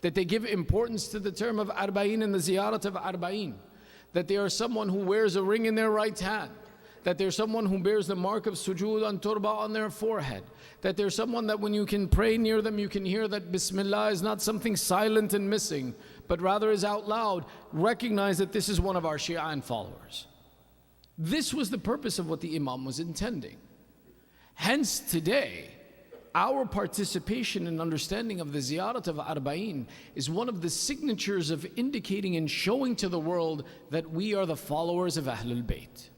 that they give importance to the term of Arbaeen and the Ziyarat of Arbaeen, that they are someone who wears a ring in their right hand, that they're someone who bears the mark of sujood and turba on their forehead, that they're someone that when you can pray near them, you can hear that Bismillah is not something silent and missing, but rather is out loud, recognize that this is one of our Shia and followers. This was the purpose of what the Imam was intending. Hence today, our participation and understanding of the Ziyarat of Arbaeen is one of the signatures of indicating and showing to the world that we are the followers of Ahlul Bayt.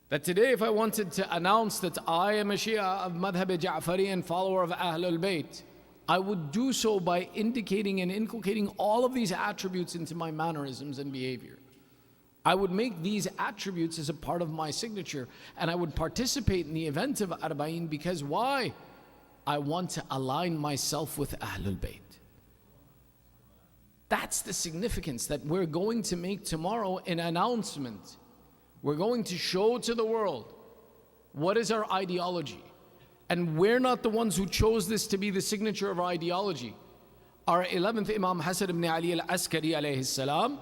That today, if I wanted to announce that I am a Shia of Madhab-e-Ja'fari and follower of Ahlul Bayt, I would do so by indicating and inculcating all of these attributes into my mannerisms and behavior. I would make these attributes as a part of my signature, and I would participate in the event of Arbaeen because why? I want to align myself with Ahlul Bayt. That's the significance that we're going to make tomorrow, an announcement. We're going to show to the world what is our ideology. And we're not the ones who chose this to be the signature of our ideology. Our 11th Imam Hasan ibn Ali al-Askari alayhi salam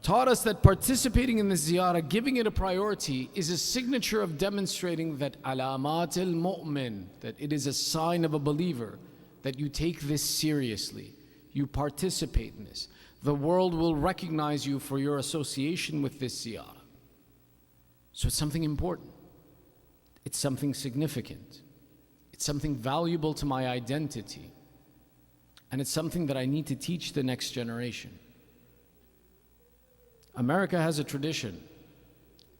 taught us that participating in the ziyarah, giving it a priority, is a signature of demonstrating that alamat al-mu'min, that it is a sign of a believer, that you take this seriously, you participate in this. The world will recognize you for your association with this ziyarah. So it's something important. It's something significant. It's something valuable to my identity. And it's something that I need to teach the next generation. America has a tradition.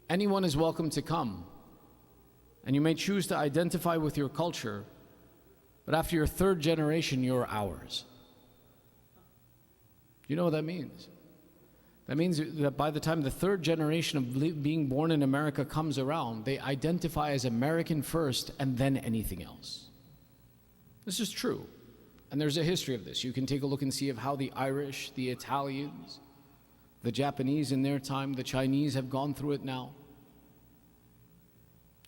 Anyone is welcome to come. And you may choose to identify with your culture, but after your third generation, you're ours. You know what that means? That means that by the time the third generation of being born in America comes around, they identify as American first and then anything else. This is true. And there's a history of this. You can take a look and see of how the Irish, the Italians, the Japanese in their time, the Chinese have gone through it now.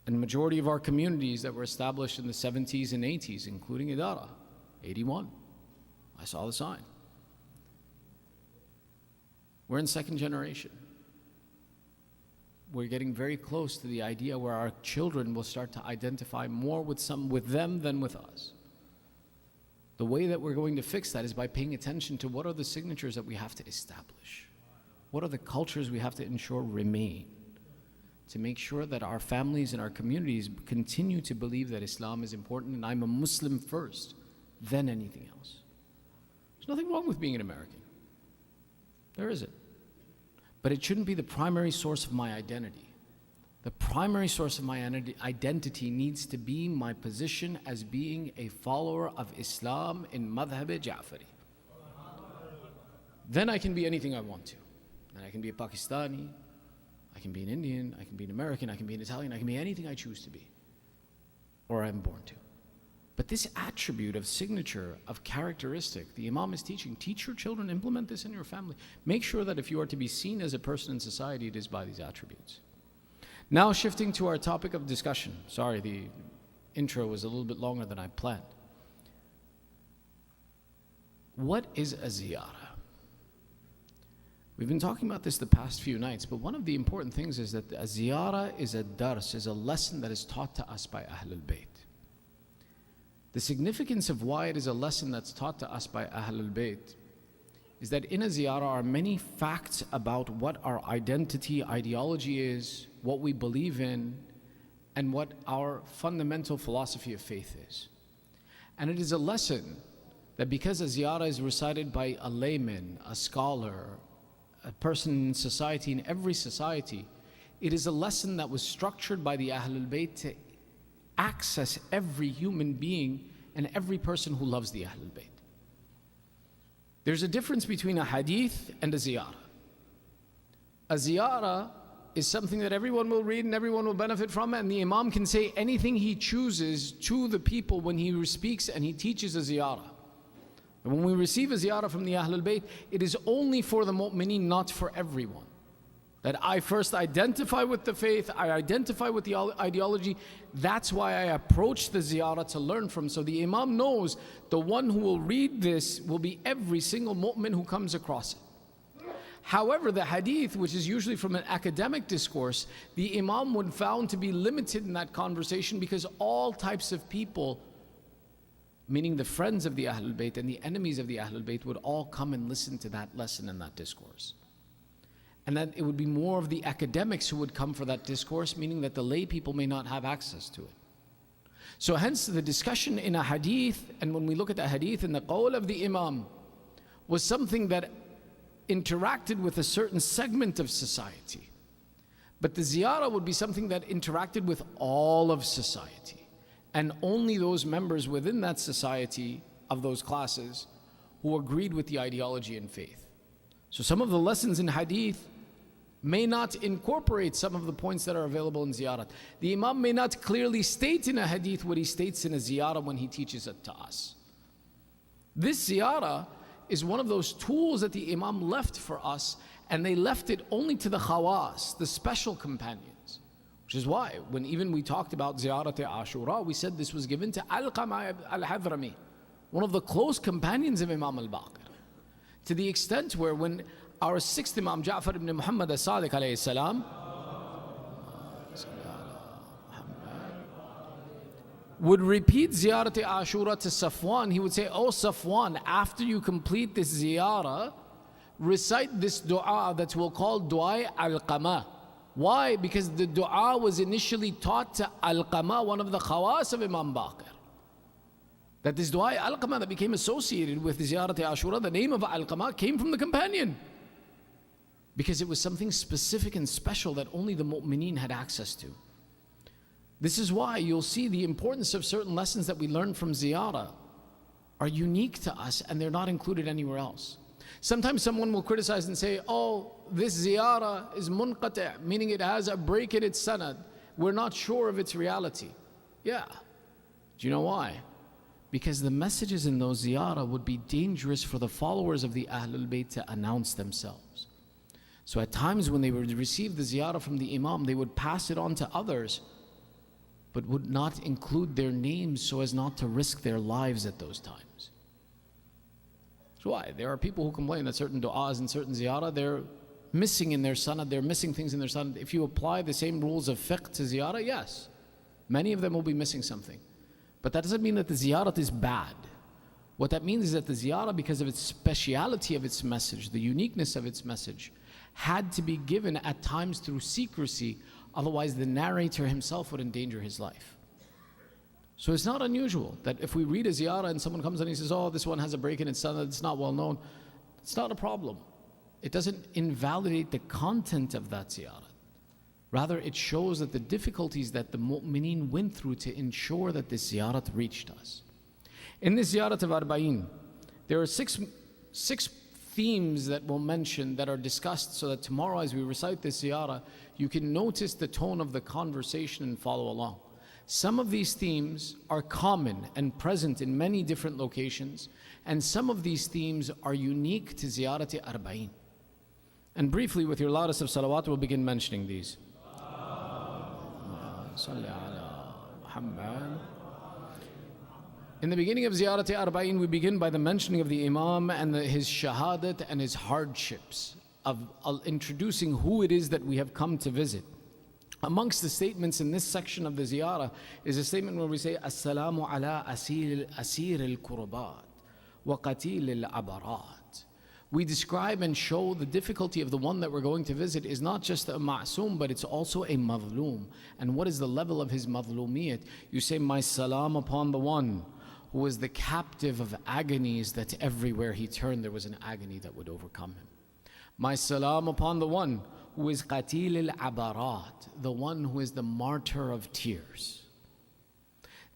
And the majority of our communities that were established in the 70s and 80s, including Idara, 81. I saw the sign. We're in second generation. We're getting very close to the idea where our children will start to identify more with them than with us. The way that we're going to fix that is by paying attention to what are the signatures that we have to establish. What are the cultures we have to ensure remain, to make sure that our families and our communities continue to believe that Islam is important and I'm a Muslim first, then anything else. There's nothing wrong with being an American. There isn't. But it shouldn't be the primary source of my identity. The primary source of my identity needs to be my position as being a follower of Islam in Madhab-e-Jafari. Then I can be anything I want to. Then I can be a Pakistani, I can be an Indian, I can be an American, I can be an Italian, I can be anything I choose to be, or I'm born to. But this attribute of signature, of characteristic, the Imam is teaching. Teach your children, implement this in your family. Make sure that if you are to be seen as a person in society, it is by these attributes. Now shifting to our topic of discussion. Sorry, the intro was a little bit longer than I planned. What is a ziyarah? We've been talking about this the past few nights, but one of the important things is that a ziyarah is a dars, is a lesson that is taught to us by Ahlul Bayt. The significance of why it is a lesson that's taught to us by Ahlul Bayt is that in a ziyarah are many facts about what our identity, ideology is, what we believe in, and what our fundamental philosophy of faith is. And it is a lesson that because a ziyarah is recited by a layman, a scholar, a person in society, in every society, it is a lesson that was structured by the Ahlul Bayt to access every human being and every person who loves the Ahlul Bayt. There's a difference between a hadith and a ziyarah. A ziyarah is something that everyone will read and everyone will benefit from, and the Imam can say anything he chooses to the people when he speaks and he teaches a ziyarah. And when we receive a ziyarah from the Ahlul Bayt, it is only for the mu'mineen, not for everyone. That I first identify with the faith, I identify with the ideology. That's why I approach the ziyarah to learn from. So the Imam knows the one who will read this will be every single mu'min who comes across it. However, the hadith, which is usually from an academic discourse, the Imam would found to be limited in that conversation because all types of people, meaning the friends of the Ahlul Bayt and the enemies of the Ahlul Bayt, would all come and listen to that lesson and that discourse. And that it would be more of the academics who would come for that discourse, meaning that the lay people may not have access to it. So hence the discussion in a hadith, and when we look at the hadith and the qawl of the Imam, was something that interacted with a certain segment of society. But the ziyarah would be something that interacted with all of society, and only those members within that society of those classes who agreed with the ideology and faith. So some of the lessons in hadith may not incorporate some of the points that are available in ziyarat. The Imam may not clearly state in a hadith what he states in a ziyarah when he teaches it to us. This ziyarah is one of those tools that the Imam left for us, And they left it only to the khawas, the special companions. Which is why, when even we talked about Ziyarat-e-Ashura, we said this was given to Alqamah al-Hadrami, one of the close companions of Imam al-Baqir. To the extent where when our sixth Imam Ja'far ibn Muhammad as-Sadiq alayhi salam would repeat Ziyarat-e-Ashura to Safwan, he would say, "Oh Safwan, after you complete this ziyarah, recite this dua that we'll call Dua al-Qama." Why? Because the dua was initially taught to Al-Qama, one of the khawas of Imam Baqir. That this dua Al-Qama that became associated with Ziyarat-e-Ashura, the name of Al-Qama came from the companion. Because it was something specific and special that only the mu'mineen had access to. This is why you'll see the importance of certain lessons that we learn from ziyarah are unique to us and they're not included anywhere else. Sometimes someone will criticize and say, "Oh, this ziyarah is munqati', meaning it has a break in its sanad. We're not sure of its reality." Yeah. Do you know why? Because the messages in those ziyarah would be dangerous for the followers of the Ahlul Bayt to announce themselves. So at times when they would receive the ziyarah from the Imam, they would pass it on to others, but would not include their names so as not to risk their lives at those times. Why? There are people who complain that certain du'as and certain ziyarah, they're missing in their sanad, they're missing things in their sanad. If you apply the same rules of fiqh to ziyarah, yes, many of them will be missing something. But that doesn't mean that the ziyarat is bad. What that means is that the ziyarah, because of its speciality of its message, the uniqueness of its message, had to be given at times through secrecy, otherwise the narrator himself would endanger his life. So it's not unusual that if we read a ziyarah and someone comes and he says, "Oh, this one has a break in its sanad, it's not well known," it's not a problem. It doesn't invalidate the content of that ziyarah. Rather, it shows that the difficulties that the mu'mineen went through to ensure that this ziyarat reached us. In this ziyarat of Arbaeen, there are six themes that we'll mention that are discussed so that tomorrow as we recite this ziyarah, you can notice the tone of the conversation and follow along. Some of these themes are common and present in many different locations, and some of these themes are unique to Ziyarat-e-Arbaeen. And briefly, with your loudest of salawat, we'll begin mentioning these. In the beginning of Ziyarat-e-Arbaeen, we begin by the mentioning of the Imam and his shahadat and his hardships, of introducing who it is that we have come to visit. Amongst the statements in this section of the ziyarah is a statement where we say, "Assalamu ala asir al-kurbat wa qatil al-abarat." We describe and show the difficulty of the one that we're going to visit is not just a ma'soom, but it's also a madhloom. And what is the level of his madhloomiyat? You say, "My salam upon the one who was the captive of agonies that everywhere he turned there was an agony that would overcome him. My salam upon the one who is qatil al-abarat, the one who is the martyr of tears."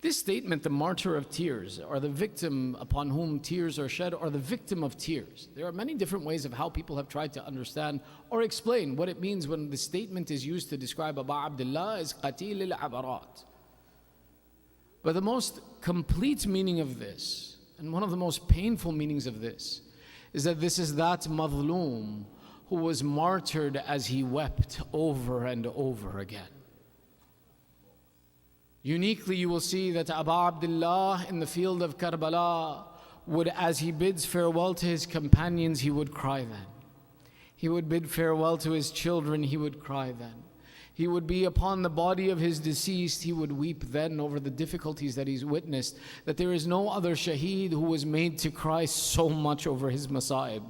This statement, the martyr of tears, or the victim upon whom tears are shed, or the victim of tears. There are many different ways of how people have tried to understand or explain what it means when the statement is used to describe Abu Abdullah as qatil al-abarat. But the most complete meaning of this, and one of the most painful meanings of this, is that this is that madhloom who was martyred as he wept over and over again. Uniquely, you will see that Abu Abdullah in the field of Karbala would, as he bids farewell to his companions, he would cry then. He would bid farewell to his children, he would cry then. He would be upon the body of his deceased, he would weep then over the difficulties that he's witnessed, that there is no other shaheed who was made to cry so much over his masa'ib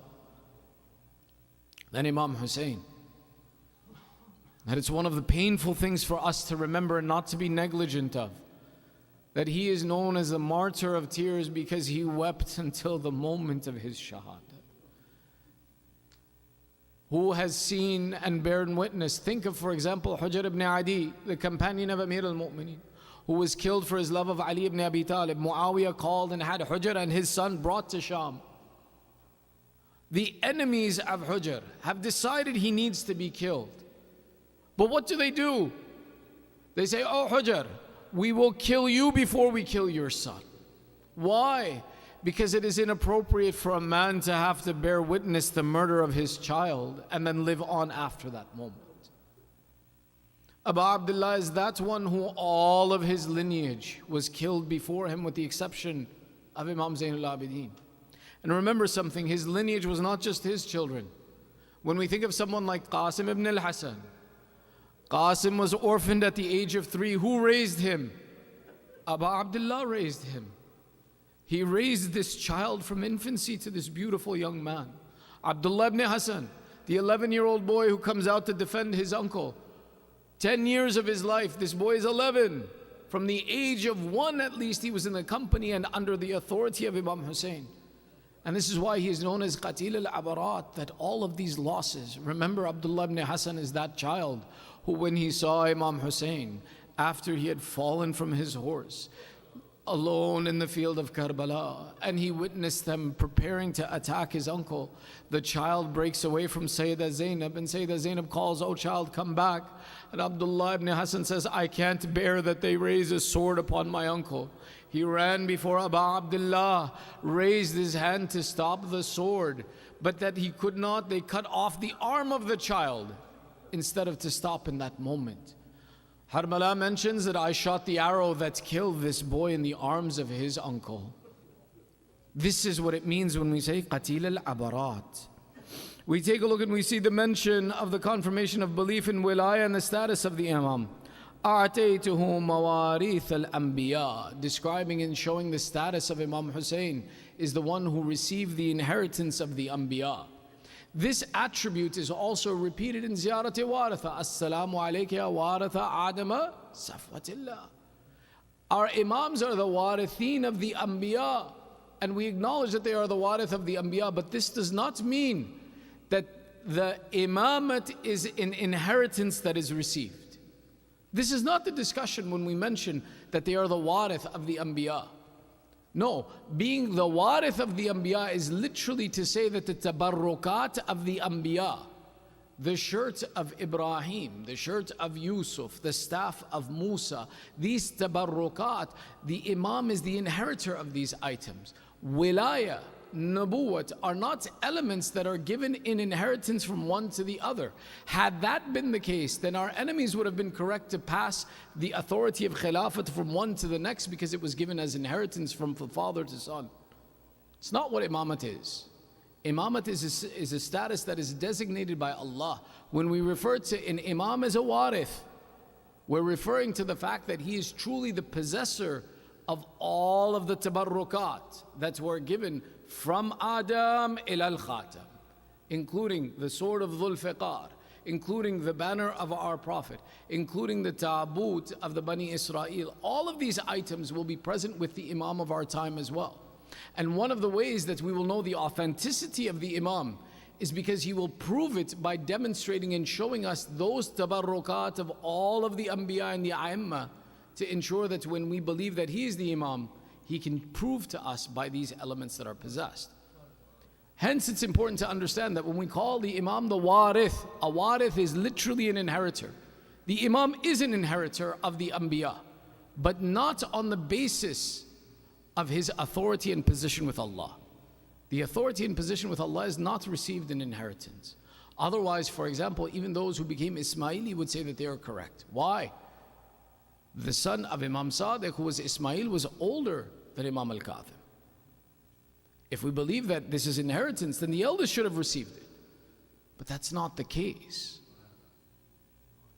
than Imam Hussein. That it's one of the painful things for us to remember and not to be negligent of. That he is known as the martyr of tears because he wept until the moment of his shahada. Who has seen and borne witness? Think of, for example, Hujr ibn Adi, the companion of Amir al-Mu'mineen, who was killed for his love of Ali ibn Abi Talib. Muawiyah called and had Hujr and his son brought to Sham. The enemies of Hujr have decided he needs to be killed. But what do? They say, "Oh Hujr, we will kill you before we kill your son." Why? Because it is inappropriate for a man to have to bear witness the murder of his child and then live on after that moment. Abu Abdullah is that one who all of his lineage was killed before him, with the exception of Imam Zain al-Abidin. And remember something, his lineage was not just his children. When we think of someone like Qasim ibn al-Hasan, Qasim was orphaned at the age of 3. Who raised him? Abu Abdullah raised him. He raised this child from infancy to this beautiful young man. Abdullah ibn Hasan, the 11-year-old boy who comes out to defend his uncle. 10 years of his life, this boy is 11. From the age of 1 at least, he was in the company and under the authority of Imam Hussein. And this is why he is known as Qatil al-Abarat, that all of these losses. Remember, Abdullah ibn Hasan is that child who, when he saw Imam Hussein, after he had fallen from his horse, alone in the field of Karbala, and he witnessed them preparing to attack his uncle, the child breaks away from Sayyidah Zainab, and Sayyidah Zainab calls, "Oh child, come back." And Abdullah ibn Hasan says, "I can't bear that they raise a sword upon my uncle." He ran before Abu Abdullah, raised his hand to stop the sword, but that he could not. They cut off the arm of the child instead of to stop in that moment. Harbala mentions that I shot the arrow that killed this boy in the arms of his uncle. This is what it means when we say Qatil al-Abarat. We take a look and we see the mention of the confirmation of belief in wilayah and the status of the Imam. أَعْتَيْتُهُ مَوَارِيثَ الْأَنْبِيَاء, describing and showing the status of Imam Hussein is the one who received the inheritance of the Anbiya. This attribute is also repeated in Ziyarat-e-Waratha. Assalamu alayka ya waratha Adama safwatillah. Our Imams are the warithin of the Anbiya, and we acknowledge that they are the warith of the Anbiya, but this does not mean that the Imamat is an inheritance that is received. This is not the discussion when we mention that they are the warith of the Anbiya. No, being the warith of the Anbiya is literally to say that the tabarrukat of the Anbiya, the shirt of Ibrahim, the shirt of Yusuf, the staff of Musa, these tabarrukat, the Imam is the inheritor of these items. Wilayah, Nubuwwat are not elements that are given in inheritance from one to the other. Had that been the case, then our enemies would have been correct to pass the authority of Khilafat from one to the next because it was given as inheritance from father to son. It's not what Imamat is. Imamat is a status that is designated by Allah. When we refer to an Imam as a warith, we're referring to the fact that he is truly the possessor of all of the tabarrukat that were given from Adam ila al-Khatam, including the sword of Dhul Fiqar, including the banner of our Prophet, including the ta'abut of the Bani Israel. All of these items will be present with the Imam of our time as well. And one of the ways that we will know the authenticity of the Imam is because he will prove it by demonstrating and showing us those tabarrukat of all of the Anbiya and the A'imma, to ensure that when we believe that he is the Imam, he can prove to us by these elements that are possessed. Hence, it's important to understand that when we call the Imam the warith, a warith is literally an inheritor. The Imam is an inheritor of the Anbiya, but not on the basis of his authority and position with Allah. The authority and position with Allah is not received in inheritance. Otherwise, for example, even those who became Ismaili would say that they are correct. Why? The son of Imam Sadiq, who was Ismail, was older than Imam al-Kadhim. If we believe that this is inheritance, then the eldest should have received it. But that's not the case.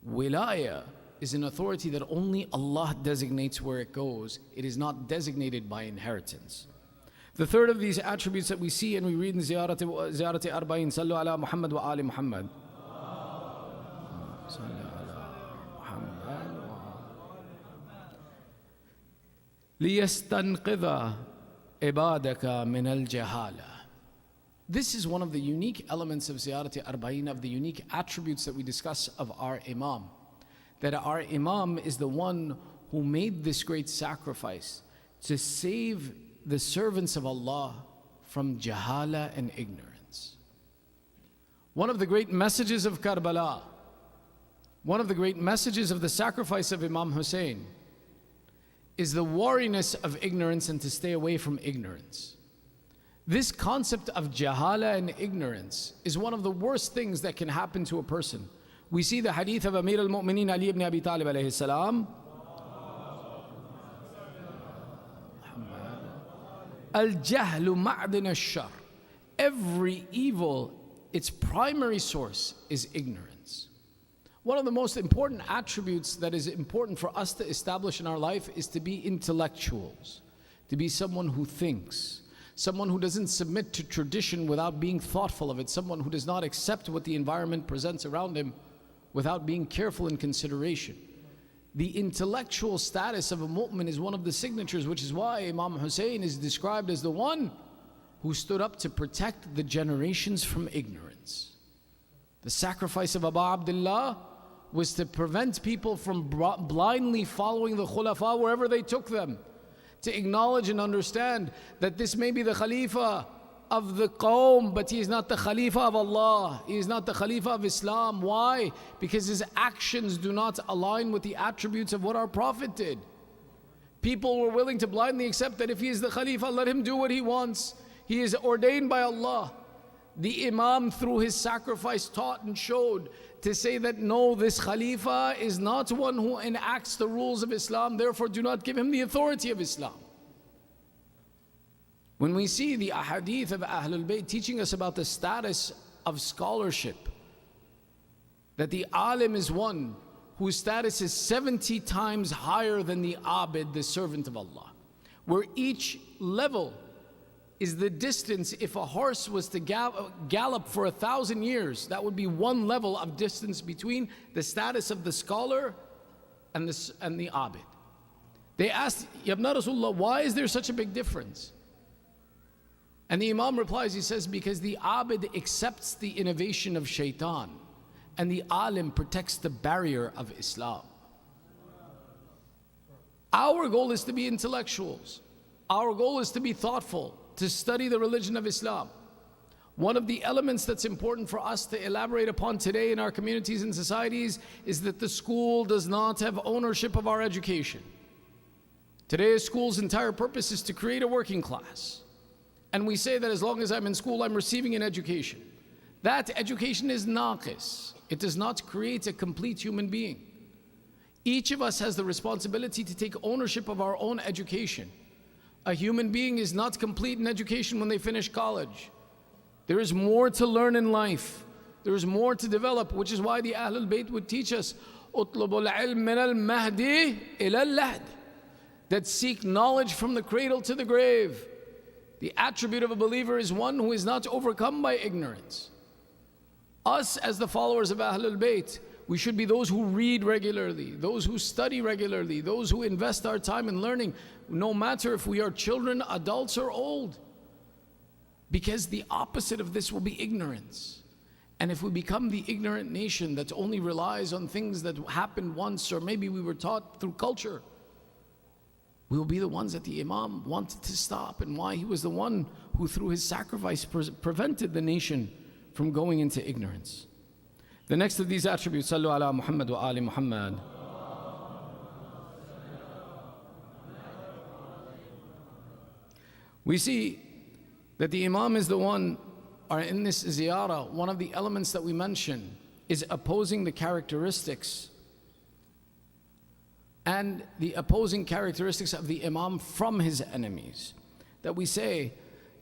Wilayah is an authority that only Allah designates where it goes. It is not designated by inheritance. The third of these attributes that we see and we read in Ziyarat-e-Arbaeen, Sallu ala Muhammad wa Ali Muhammad. لِيَسْتَنْقِذَ عِبَادَكَ مِنَ الْجَهَالَةِ. This is one of the unique elements of Ziyarat-e-Arbaeen, of the unique attributes that we discuss of our Imam. That our Imam is the one who made this great sacrifice to save the servants of Allah from jahala and ignorance. One of the great messages of Karbala, one of the great messages of the sacrifice of Imam Hussein, is the wariness of ignorance and to stay away from ignorance. This concept of jahala and ignorance is one of the worst things that can happen to a person. We see the hadith of Amir al-Mu'mineen Ali ibn Abi Talib alayhi salam. Al-jahlu ma'din ash-shar. Every evil, its primary source is ignorance. One of the most important attributes that is important for us to establish in our life is to be intellectuals, to be someone who thinks, someone who doesn't submit to tradition without being thoughtful of it, someone who does not accept what the environment presents around him without being careful in consideration. The intellectual status of a mu'min is one of the signatures, which is why Imam Hussein is described as the one who stood up to protect the generations from ignorance. The sacrifice of Abu Abdullah was to prevent people from blindly following the khulafa wherever they took them, to acknowledge and understand that this may be the Khalifa of the Qawm, but he is not the Khalifa of Allah. He is not the Khalifa of Islam. Why? Because his actions do not align with the attributes of what our Prophet did. People were willing to blindly accept that if he is the Khalifa, let him do what he wants. He is ordained by Allah. The Imam, through his sacrifice, taught and showed to say that no, this Khalifa is not one who enacts the rules of Islam, therefore do not give him the authority of Islam. When we see the ahadith of Ahlul Bayt teaching us about the status of scholarship, that the alim is one whose status is 70 times higher than the abid, the servant of Allah, where each level is the distance. If a horse was to gallop for 1,000 years, that would be one level of distance between the status of the scholar and the abid. They asked, Ya Ibn Rasulullah, why is there such a big difference? And the Imam replies, he says, because the abid accepts the innovation of shaitan and the alim protects the barrier of Islam. Our goal is to be intellectuals. Our goal is to be thoughtful, to study the religion of Islam. One of the elements that's important for us to elaborate upon today in our communities and societies is that the school does not have ownership of our education. Today's school's entire purpose is to create a working class. And we say that as long as I'm in school, I'm receiving an education. That education is naqis. It does not create a complete human being. Each of us has the responsibility to take ownership of our own education. A human being is not complete in education when they finish college. There is more to learn in life. There is more to develop, which is why the Ahlul Bayt would teach us, "Utlubul ilm min al-mahdi ila al-lahd," that seek knowledge from the cradle to the grave. The attribute of a believer is one who is not overcome by ignorance. Us as the followers of Ahlul Bayt, we should be those who read regularly, those who study regularly, those who invest our time in learning, no matter if we are children, adults, or old. Because the opposite of this will be ignorance. And if we become the ignorant nation that only relies on things that happened once, or maybe we were taught through culture, we will be the ones that the Imam wanted to stop, and why he was the one who through his sacrifice prevented the nation from going into ignorance. The next of these attributes, Sallu ala Muhammad wa Ali Muhammad. We see that the Imam is the one, or in this ziyarah, one of the elements that we mention is opposing the characteristics and the opposing characteristics of the Imam from his enemies. That we say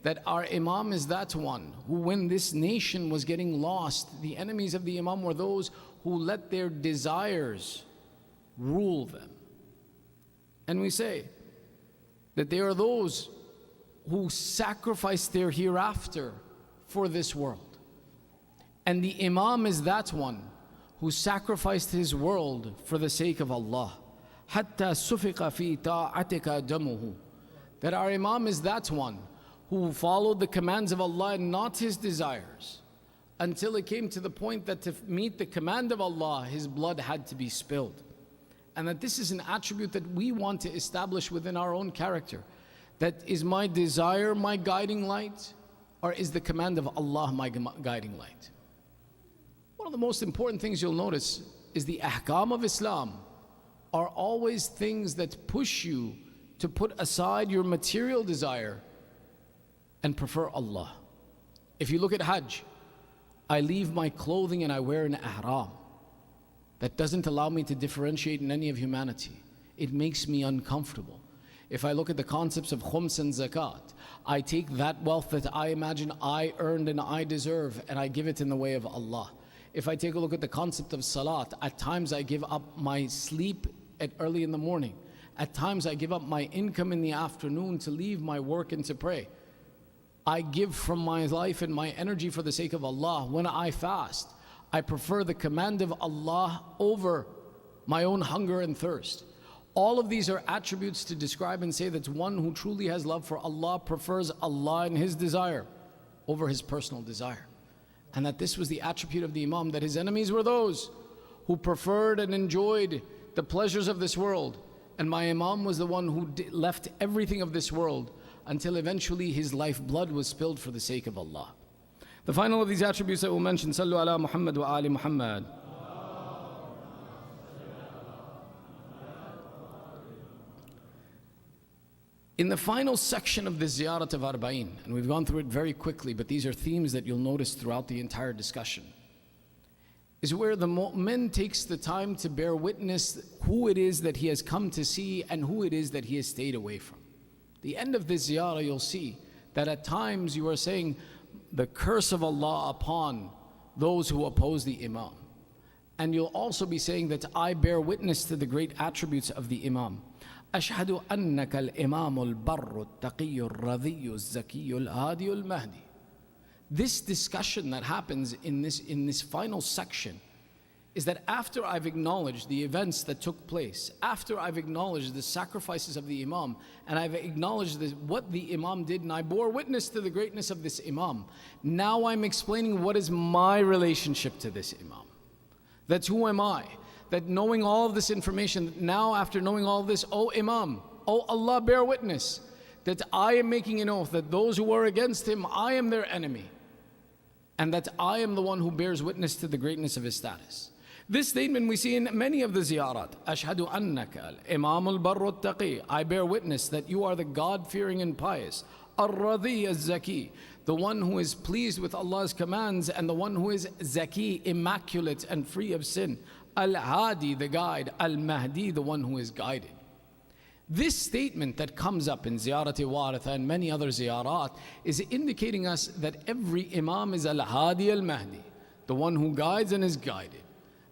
that our Imam is that one who, when this nation was getting lost, the enemies of the Imam were those who let their desires rule them. And we say that they are those who sacrifice their hereafter for this world. And the Imam is that one who sacrificed his world for the sake of Allah. حَتَّى سُفِقَ فِي طَاعَتِكَ دَمُهُ. That our Imam is that one who followed the commands of Allah and not his desires, until it came to the point that to meet the command of Allah, his blood had to be spilled. And that this is an attribute that we want to establish within our own character. That is my desire my guiding light, or is the command of Allah my guiding light? One of the most important things you'll notice is the ahkam of Islam are always things that push you to put aside your material desire and prefer Allah. If you look at Hajj, I leave my clothing and I wear an ihram. That doesn't allow me to differentiate in any of humanity. It makes me uncomfortable. If I look at the concepts of khums and zakat, I take that wealth that I imagine I earned and I deserve and I give it in the way of Allah. If I take a look at the concept of salat, at times I give up my sleep at early in the morning. At times I give up my income in the afternoon to leave my work and to pray. I give from my life and my energy for the sake of Allah. When I fast, I prefer the command of Allah over my own hunger and thirst. All of these are attributes to describe and say that one who truly has love for Allah prefers Allah and his desire over his personal desire. And that this was the attribute of the Imam, that his enemies were those who preferred and enjoyed the pleasures of this world. And my Imam was the one who left everything of this world until eventually his lifeblood was spilled for the sake of Allah. The final of these attributes that we'll mention, Sallu ala Muhammad wa Ali Muhammad. In the final section of this Ziyarat of Arbaeen, and we've gone through it very quickly, but these are themes that you'll notice throughout the entire discussion, is where the mu'min takes the time to bear witness who it is that he has come to see and who it is that he has stayed away from. The end of this ziyarah, you'll see that at times you are saying the curse of Allah upon those who oppose the Imam. And you'll also be saying that I bear witness to the great attributes of the Imam. أشهد أنك الإمام البر التقي الرضي الزكي الهادي المهدي. This discussion that happens in this final section is that after I've acknowledged the events that took place, after I've acknowledged the sacrifices of the Imam, and I've acknowledged what the Imam did, and I bore witness to the greatness of this Imam, now I'm explaining what is my relationship to this Imam. That's who am I? That knowing all of this information, now after knowing all of this, oh Imam, oh Allah, bear witness that I am making an oath that those who are against him, I am their enemy. And that I am the one who bears witness to the greatness of his status. This statement we see in many of the ziyarat. Ashhadu annaka al-imam al-barr al-taqi. I bear witness that you are the God-fearing and pious. Ar-radi az-zaki. The one who is pleased with Allah's commands and the one who is zaki, immaculate and free of sin. Al-hadi, the guide. Al-mahdi, the one who is guided. This statement that comes up in Ziyarat-e-Waritha and many other ziyarat is indicating us that every Imam is Al-Hadi Al-Mahdi, the one who guides and is guided.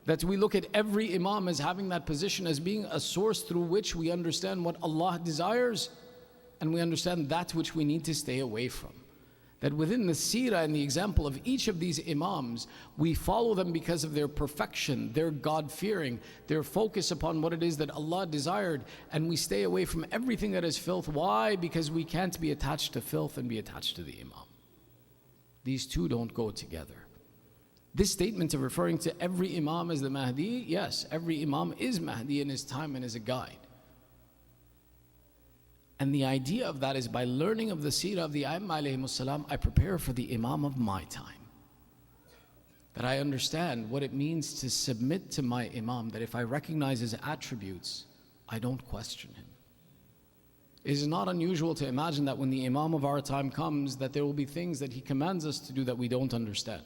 That we look at every Imam as having that position as being a source through which we understand what Allah desires and we understand that which we need to stay away from. That within the seerah and the example of each of these Imams, we follow them because of their perfection, their God-fearing, their focus upon what it is that Allah desired, and we stay away from everything that is filth. Why? Because we can't be attached to filth and be attached to the Imam. These two don't go together. This statement of referring to every Imam as the Mahdi, yes, every Imam is Mahdi in his time and is a guide. And the idea of that is by learning of the seerah of the A'immah alayhimus salam, I prepare for the Imam of my time. That I understand what it means to submit to my Imam, that if I recognize his attributes, I don't question him. It is not unusual to imagine that when the Imam of our time comes, that there will be things that he commands us to do that we don't understand.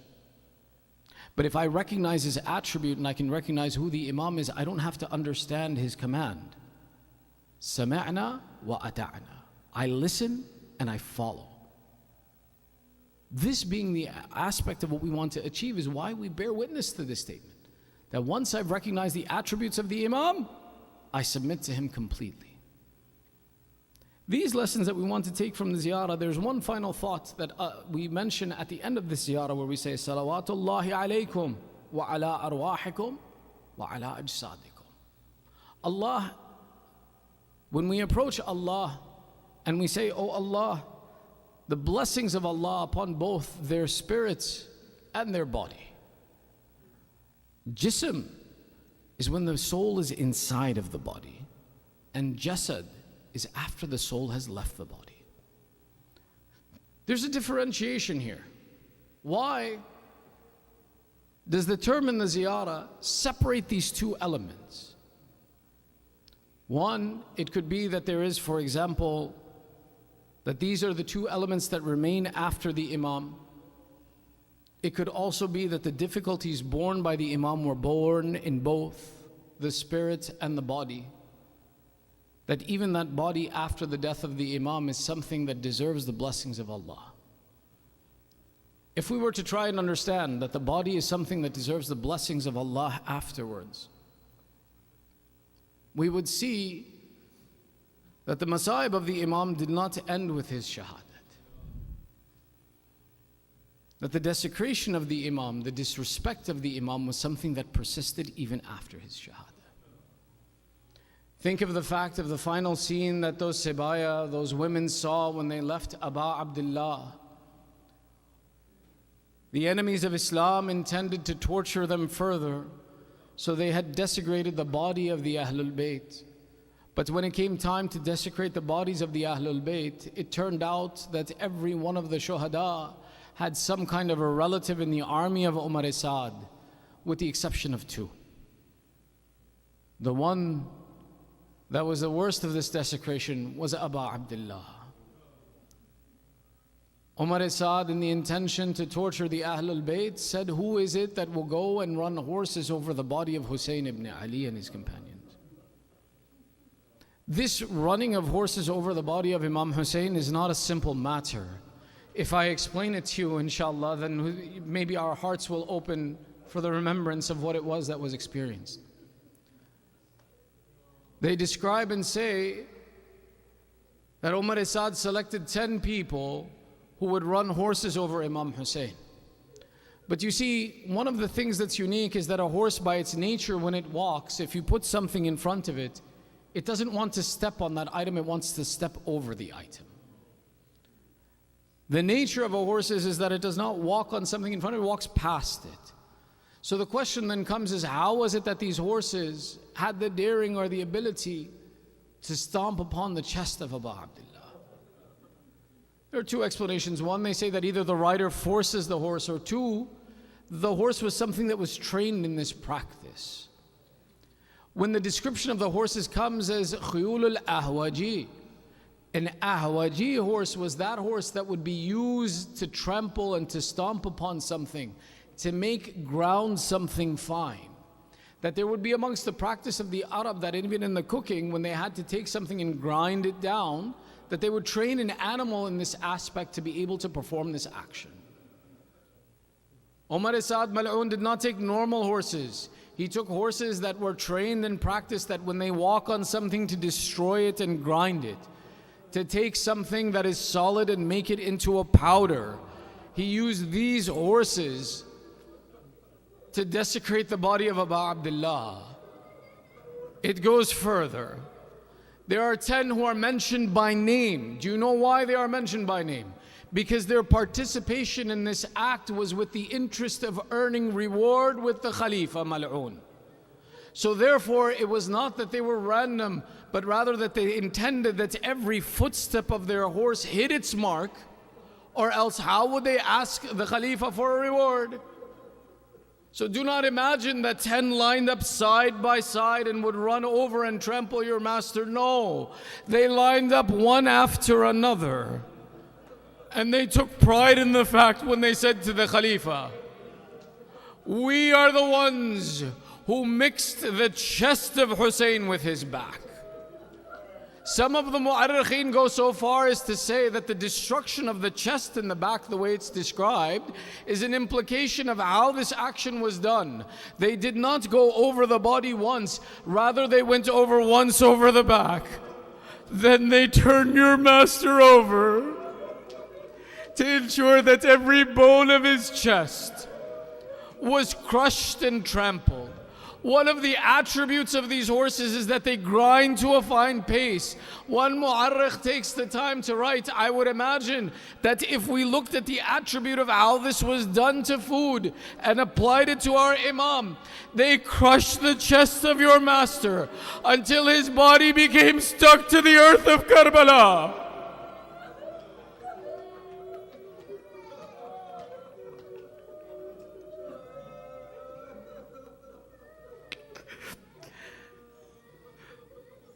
But if I recognize his attribute and I can recognize who the Imam is, I don't have to understand his command. Sami'na wa ata'na. I listen and I follow. This being the aspect of what we want to achieve is why we bear witness to this statement. That once I've recognized the attributes of the Imam, I submit to him completely. These lessons that we want to take from the ziyarah, there's one final thought that we mention at the end of this ziyarah where we say, Salawatullahi alaykum wa ala arwahikum wa ala ajsadikum. Allah, when we approach Allah and we say, oh Allah, the blessings of Allah upon both their spirits and their body. Jism is when the soul is inside of the body, and jasad is after the soul has left the body. There's a differentiation here. Why does the term in the ziyarah separate these two elements? One, it could be that there is, for example, that these are the two elements that remain after the Imam. It could also be that the difficulties borne by the Imam were born in both the spirit and the body. That even that body after the death of the Imam is something that deserves the blessings of Allah. If we were to try and understand that the body is something that deserves the blessings of Allah afterwards, we would see that the masa'ib of the Imam did not end with his shahadat. That the desecration of the Imam, the disrespect of the Imam was something that persisted even after his shahadah. Think of the fact of the final scene that those Sibaya, those women saw when they left Aba Abdullah. The enemies of Islam intended to torture them further, so they had desecrated the body of the Ahlul Bayt. But when it came time to desecrate the bodies of the Ahlul Bayt, it turned out that every one of the shuhada had some kind of a relative in the army of Umar Saad, with the exception of two. The one that was the worst of this desecration was Aba Abdullah. Umar Saad, in the intention to torture the Ahlul Bayt, said, who is it that will go and run horses over the body of Hussein ibn Ali and his companions? This running of horses over the body of Imam Hussein is not a simple matter. If I explain it to you, inshallah, then maybe our hearts will open for the remembrance of what it was that was experienced. They describe and say that Umar Saad selected 10 people who would run horses over Imam Hussein. But you see, one of the things that's unique is that a horse by its nature, when it walks, if you put something in front of it, it doesn't want to step on that item, it wants to step over the item. The nature of a horse is that it does not walk on something in front of it, it walks past it. So the question then comes is, how was it that these horses had the daring or the ability to stomp upon the chest of Abu Abdullah? There are two explanations. One, they say that either the rider forces the horse, or two, the horse was something that was trained in this practice. When the description of the horses comes as khuyul al-ahwaji, an ahwaji horse was that horse that would be used to trample and to stomp upon something, to make ground something fine. That there would be amongst the practice of the Arab that even in the cooking, when they had to take something and grind it down, that they would train an animal in this aspect to be able to perform this action. Umar Saad Mal'un did not take normal horses. He took horses that were trained and practiced that when they walk on something to destroy it and grind it, to take something that is solid and make it into a powder. He used these horses to desecrate the body of Abu Abdullah. It goes further. There are 10 who are mentioned by name. Do you know why they are mentioned by name? Because their participation in this act was with the interest of earning reward with the Khalifa Mal'un. So therefore, it was not that they were random, but rather that they intended that every footstep of their horse hit its mark, or else how would they ask the Khalifa for a reward? So do not imagine that 10 lined up side by side and would run over and trample your master. No, they lined up one after another. And they took pride in the fact when they said to the Khalifa, we are the ones who mixed the chest of Hussein with his back. Some of the mu'arrikheen go so far as to say that the destruction of the chest and the back, the way it's described, is an implication of how this action was done. They did not go over the body once, rather they went over once over the back. Then they turned your master over to ensure that every bone of his chest was crushed and trampled. One of the attributes of these horses is that they grind to a fine pace. One mu'arrikh takes the time to write, I would imagine that if we looked at the attribute of how this was done to food and applied it to our Imam, they crushed the chest of your master until his body became stuck to the earth of Karbala.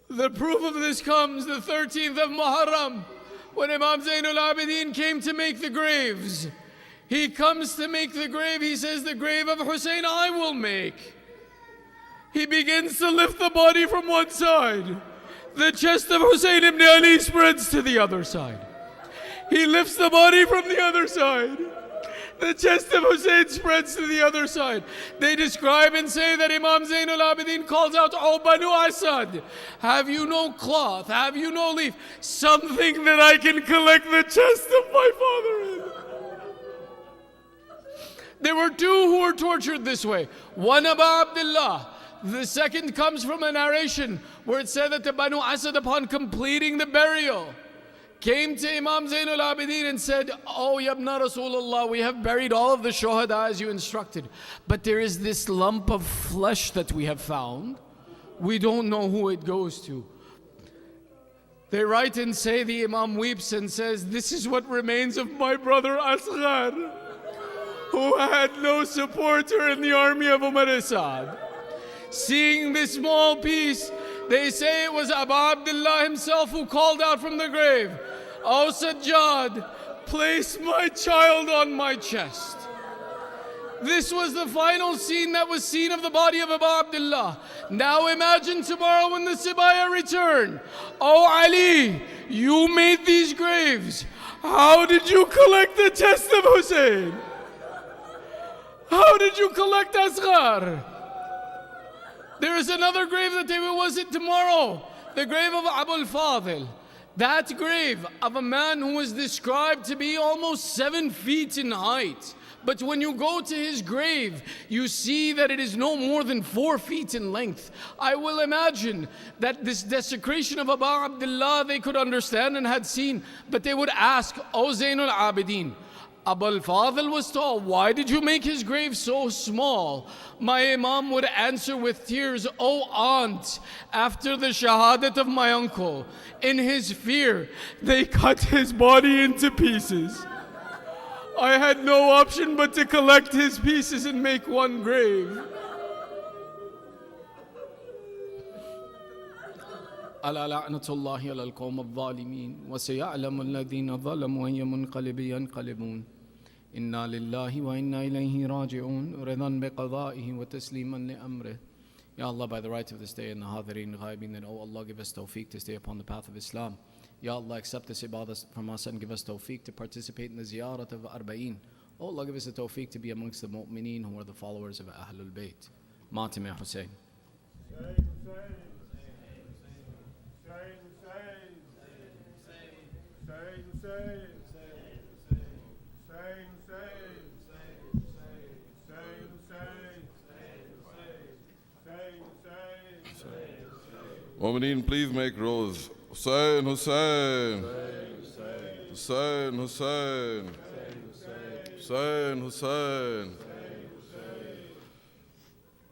The proof of this comes the 13th of Muharram, When Imam Zainul Abidin came to make the graves, he comes to make the grave, he says, the grave of Hussein I will make. He begins to lift the body from one side. The chest of Hussein ibn Ali spreads to the other side. He lifts the body from the other side. The chest of Hussein spreads to the other side. They describe and say that Imam Zainul Abidin calls out, "Oh Banu Asad, have you no cloth? Have you no leaf? Something that I can collect the chest of my father in." There were two who were tortured this way. One Abu Abdullah. The second comes from a narration where it said that the Banu Asad, upon completing the burial, came to Imam Zainul Abidin and said, "Oh Yabna Rasulullah, we have buried all of the shuhada as you instructed, but there is this lump of flesh that we have found. We don't know who it goes to." They write and say, the Imam weeps and says, "This is what remains of my brother Asghar, who had no supporter in the army of Umar Asad." Seeing this small piece, they say it was Abu Abdullah himself who called out from the grave, "O Sajjad, place my child on my chest." This was the final scene that was seen of the body of Abu Abdullah. Now imagine tomorrow when the Sibaya return. "Oh Ali, you made these graves. How did you collect the chest of Hussein? How did you collect Asghar?" There is another grave that they will visit tomorrow, the grave of Abu al-Fadil. That grave of a man who was described to be almost 7 feet in height. But when you go to his grave, you see that it is no more than 4 feet in length. I will imagine that this desecration of Abu Abdullah they could understand and had seen, but they would ask, "O Zainul Abidin, Abu al-Fadil was tall. Why did you make his grave so small?" My Imam would answer with tears, "O aunt, after the shahadat of my uncle, in his fear, they cut his body into pieces. I had no option but to collect his pieces and make one grave." ألا لعنة الله على القوم الظالمين وسيعلم الذين ظلموا أي منقلب ينقلبون إنا لله وإنا إليه راجعون رضا بقضائه وتسليما لأمره. Ya Allah, by the right of this day and the hadirin ghaibin, and oh Allah, give us tawfiq to stay upon the path of Islam. Ya Allah, accept this ibadah from us and give us tawfiq to participate in the Ziyarat of Arbaeen. Oh Allah, give us the tawfiq to be amongst the mu'mineen who are the followers of Ahlul Bayt. Imam Hussein. Mu'mineen, please make rows. Hussein, Hussein. Hussein, Hussein. Hussein, Hussein.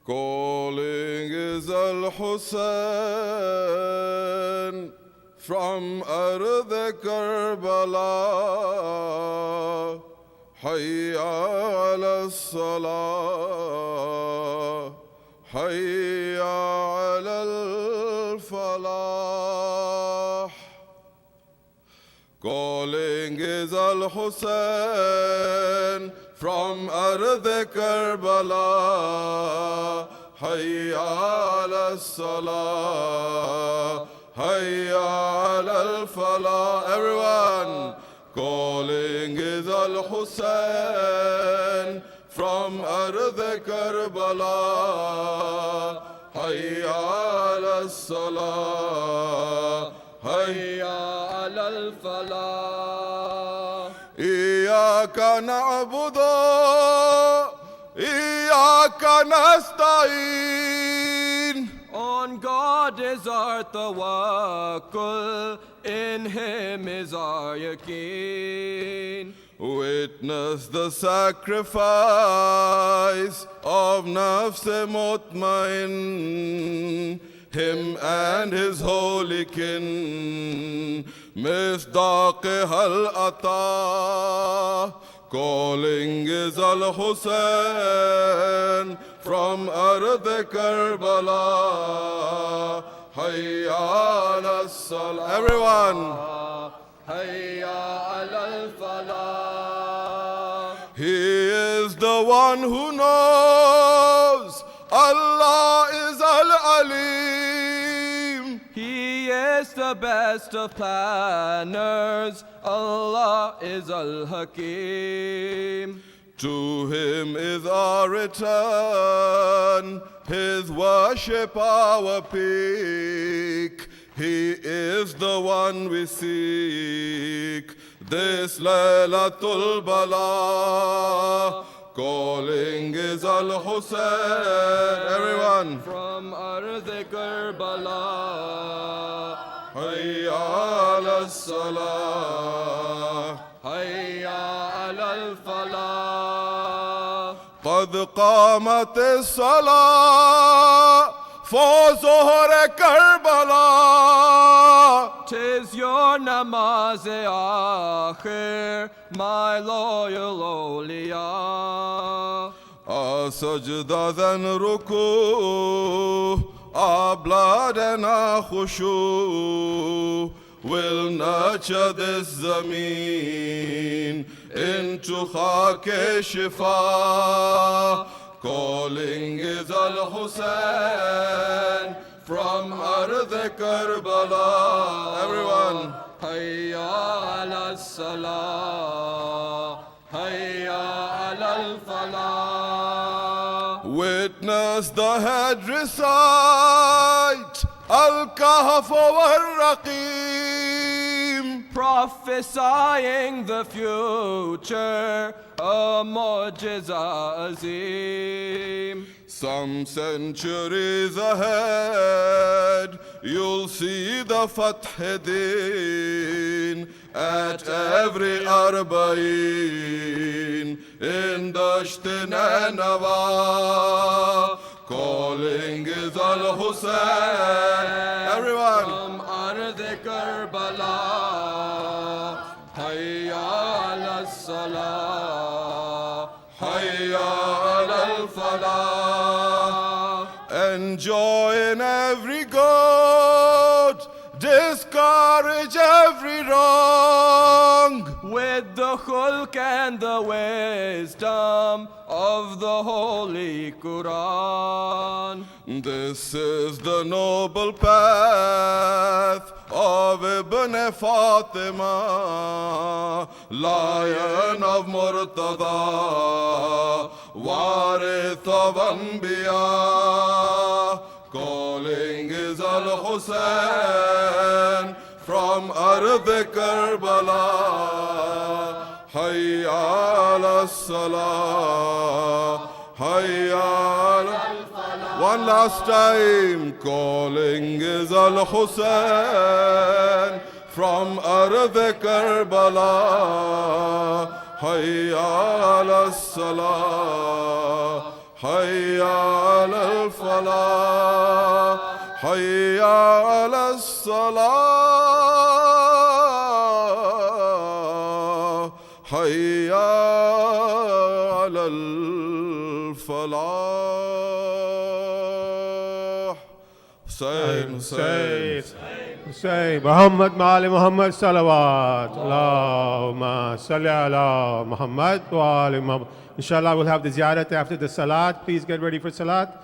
Calling is al-Hussein from Ard Karbala. Hayya ala salah. Hayya ala al-falah. Calling is al-Hussein from Ard Karbala. Hayya ala salah. Hayya ala al-falah. Everyone. Calling is al-Hussein from Ard Karbala. Hayya ala salah. Hayya ala al-falah. Iyaka na'budu, Iyaka nasta'in. On God is our tawakkul, in Him is our yaqeen. Witness the sacrifice of Nafs Mutmain, him and his holy kin, Misdaq al-Ata. Calling is al-Hussein from Ard Karbala. Hayya ala salah. Everyone. Hayya ala al-falah. He is the one who knows. Allah is al-Alim. He is the best of planners. Allah is al-Hakim. To him is our return, his worship our peak. He is the one we seek. This Laylatul Bala, calling is al-Hussein. Everyone. From Ardh Karbala. Hayya ala salah. Hayya ala al-falah. قد قامت الصلاة for ظهر Karbala. 'Tis your namaz-e-akhir, my loyal awliya. Our sajda then ruku, our blood and our khushu will nurture this zameen into khake shifa. Calling is al-Hussein from Ardh Karbala. Everyone. Hayya ala salah. Hayya ala al-falah. Witness the head recite Al-Kahf wal-Raqim, Prophesying the future, a mu'jiza azim. Some centuries ahead you'll see the Fath Din at every Arbaeen in Dasht Nainawa. Calling is al-Hussein. Everyone. From Ardh Karbala. Hayya ala salah. Hayya ala al-falah. Enjoy in every good, discourage every wrong. With the khulq and the wisdom of the Holy Quran. This is the noble path of Ibn Fatima, lion of Murtada, warith of Anbiya. Calling is al-Hussein from Ardh Karbala. Hayya ala salah, hayya ala. One last time. Calling is al-Hussein from Ardh Karbala. Hayya ala salah, hayya ala falah, hayya ala salah, hayya ala falah. Hussein, Hussein. Hussein, Muhammad Mali Muhammad Salawat. Allahumma salli ala Muhammad wa ali Muhammad. Inshallah, we'll have the ziyarat after the salat. Please get ready for salat.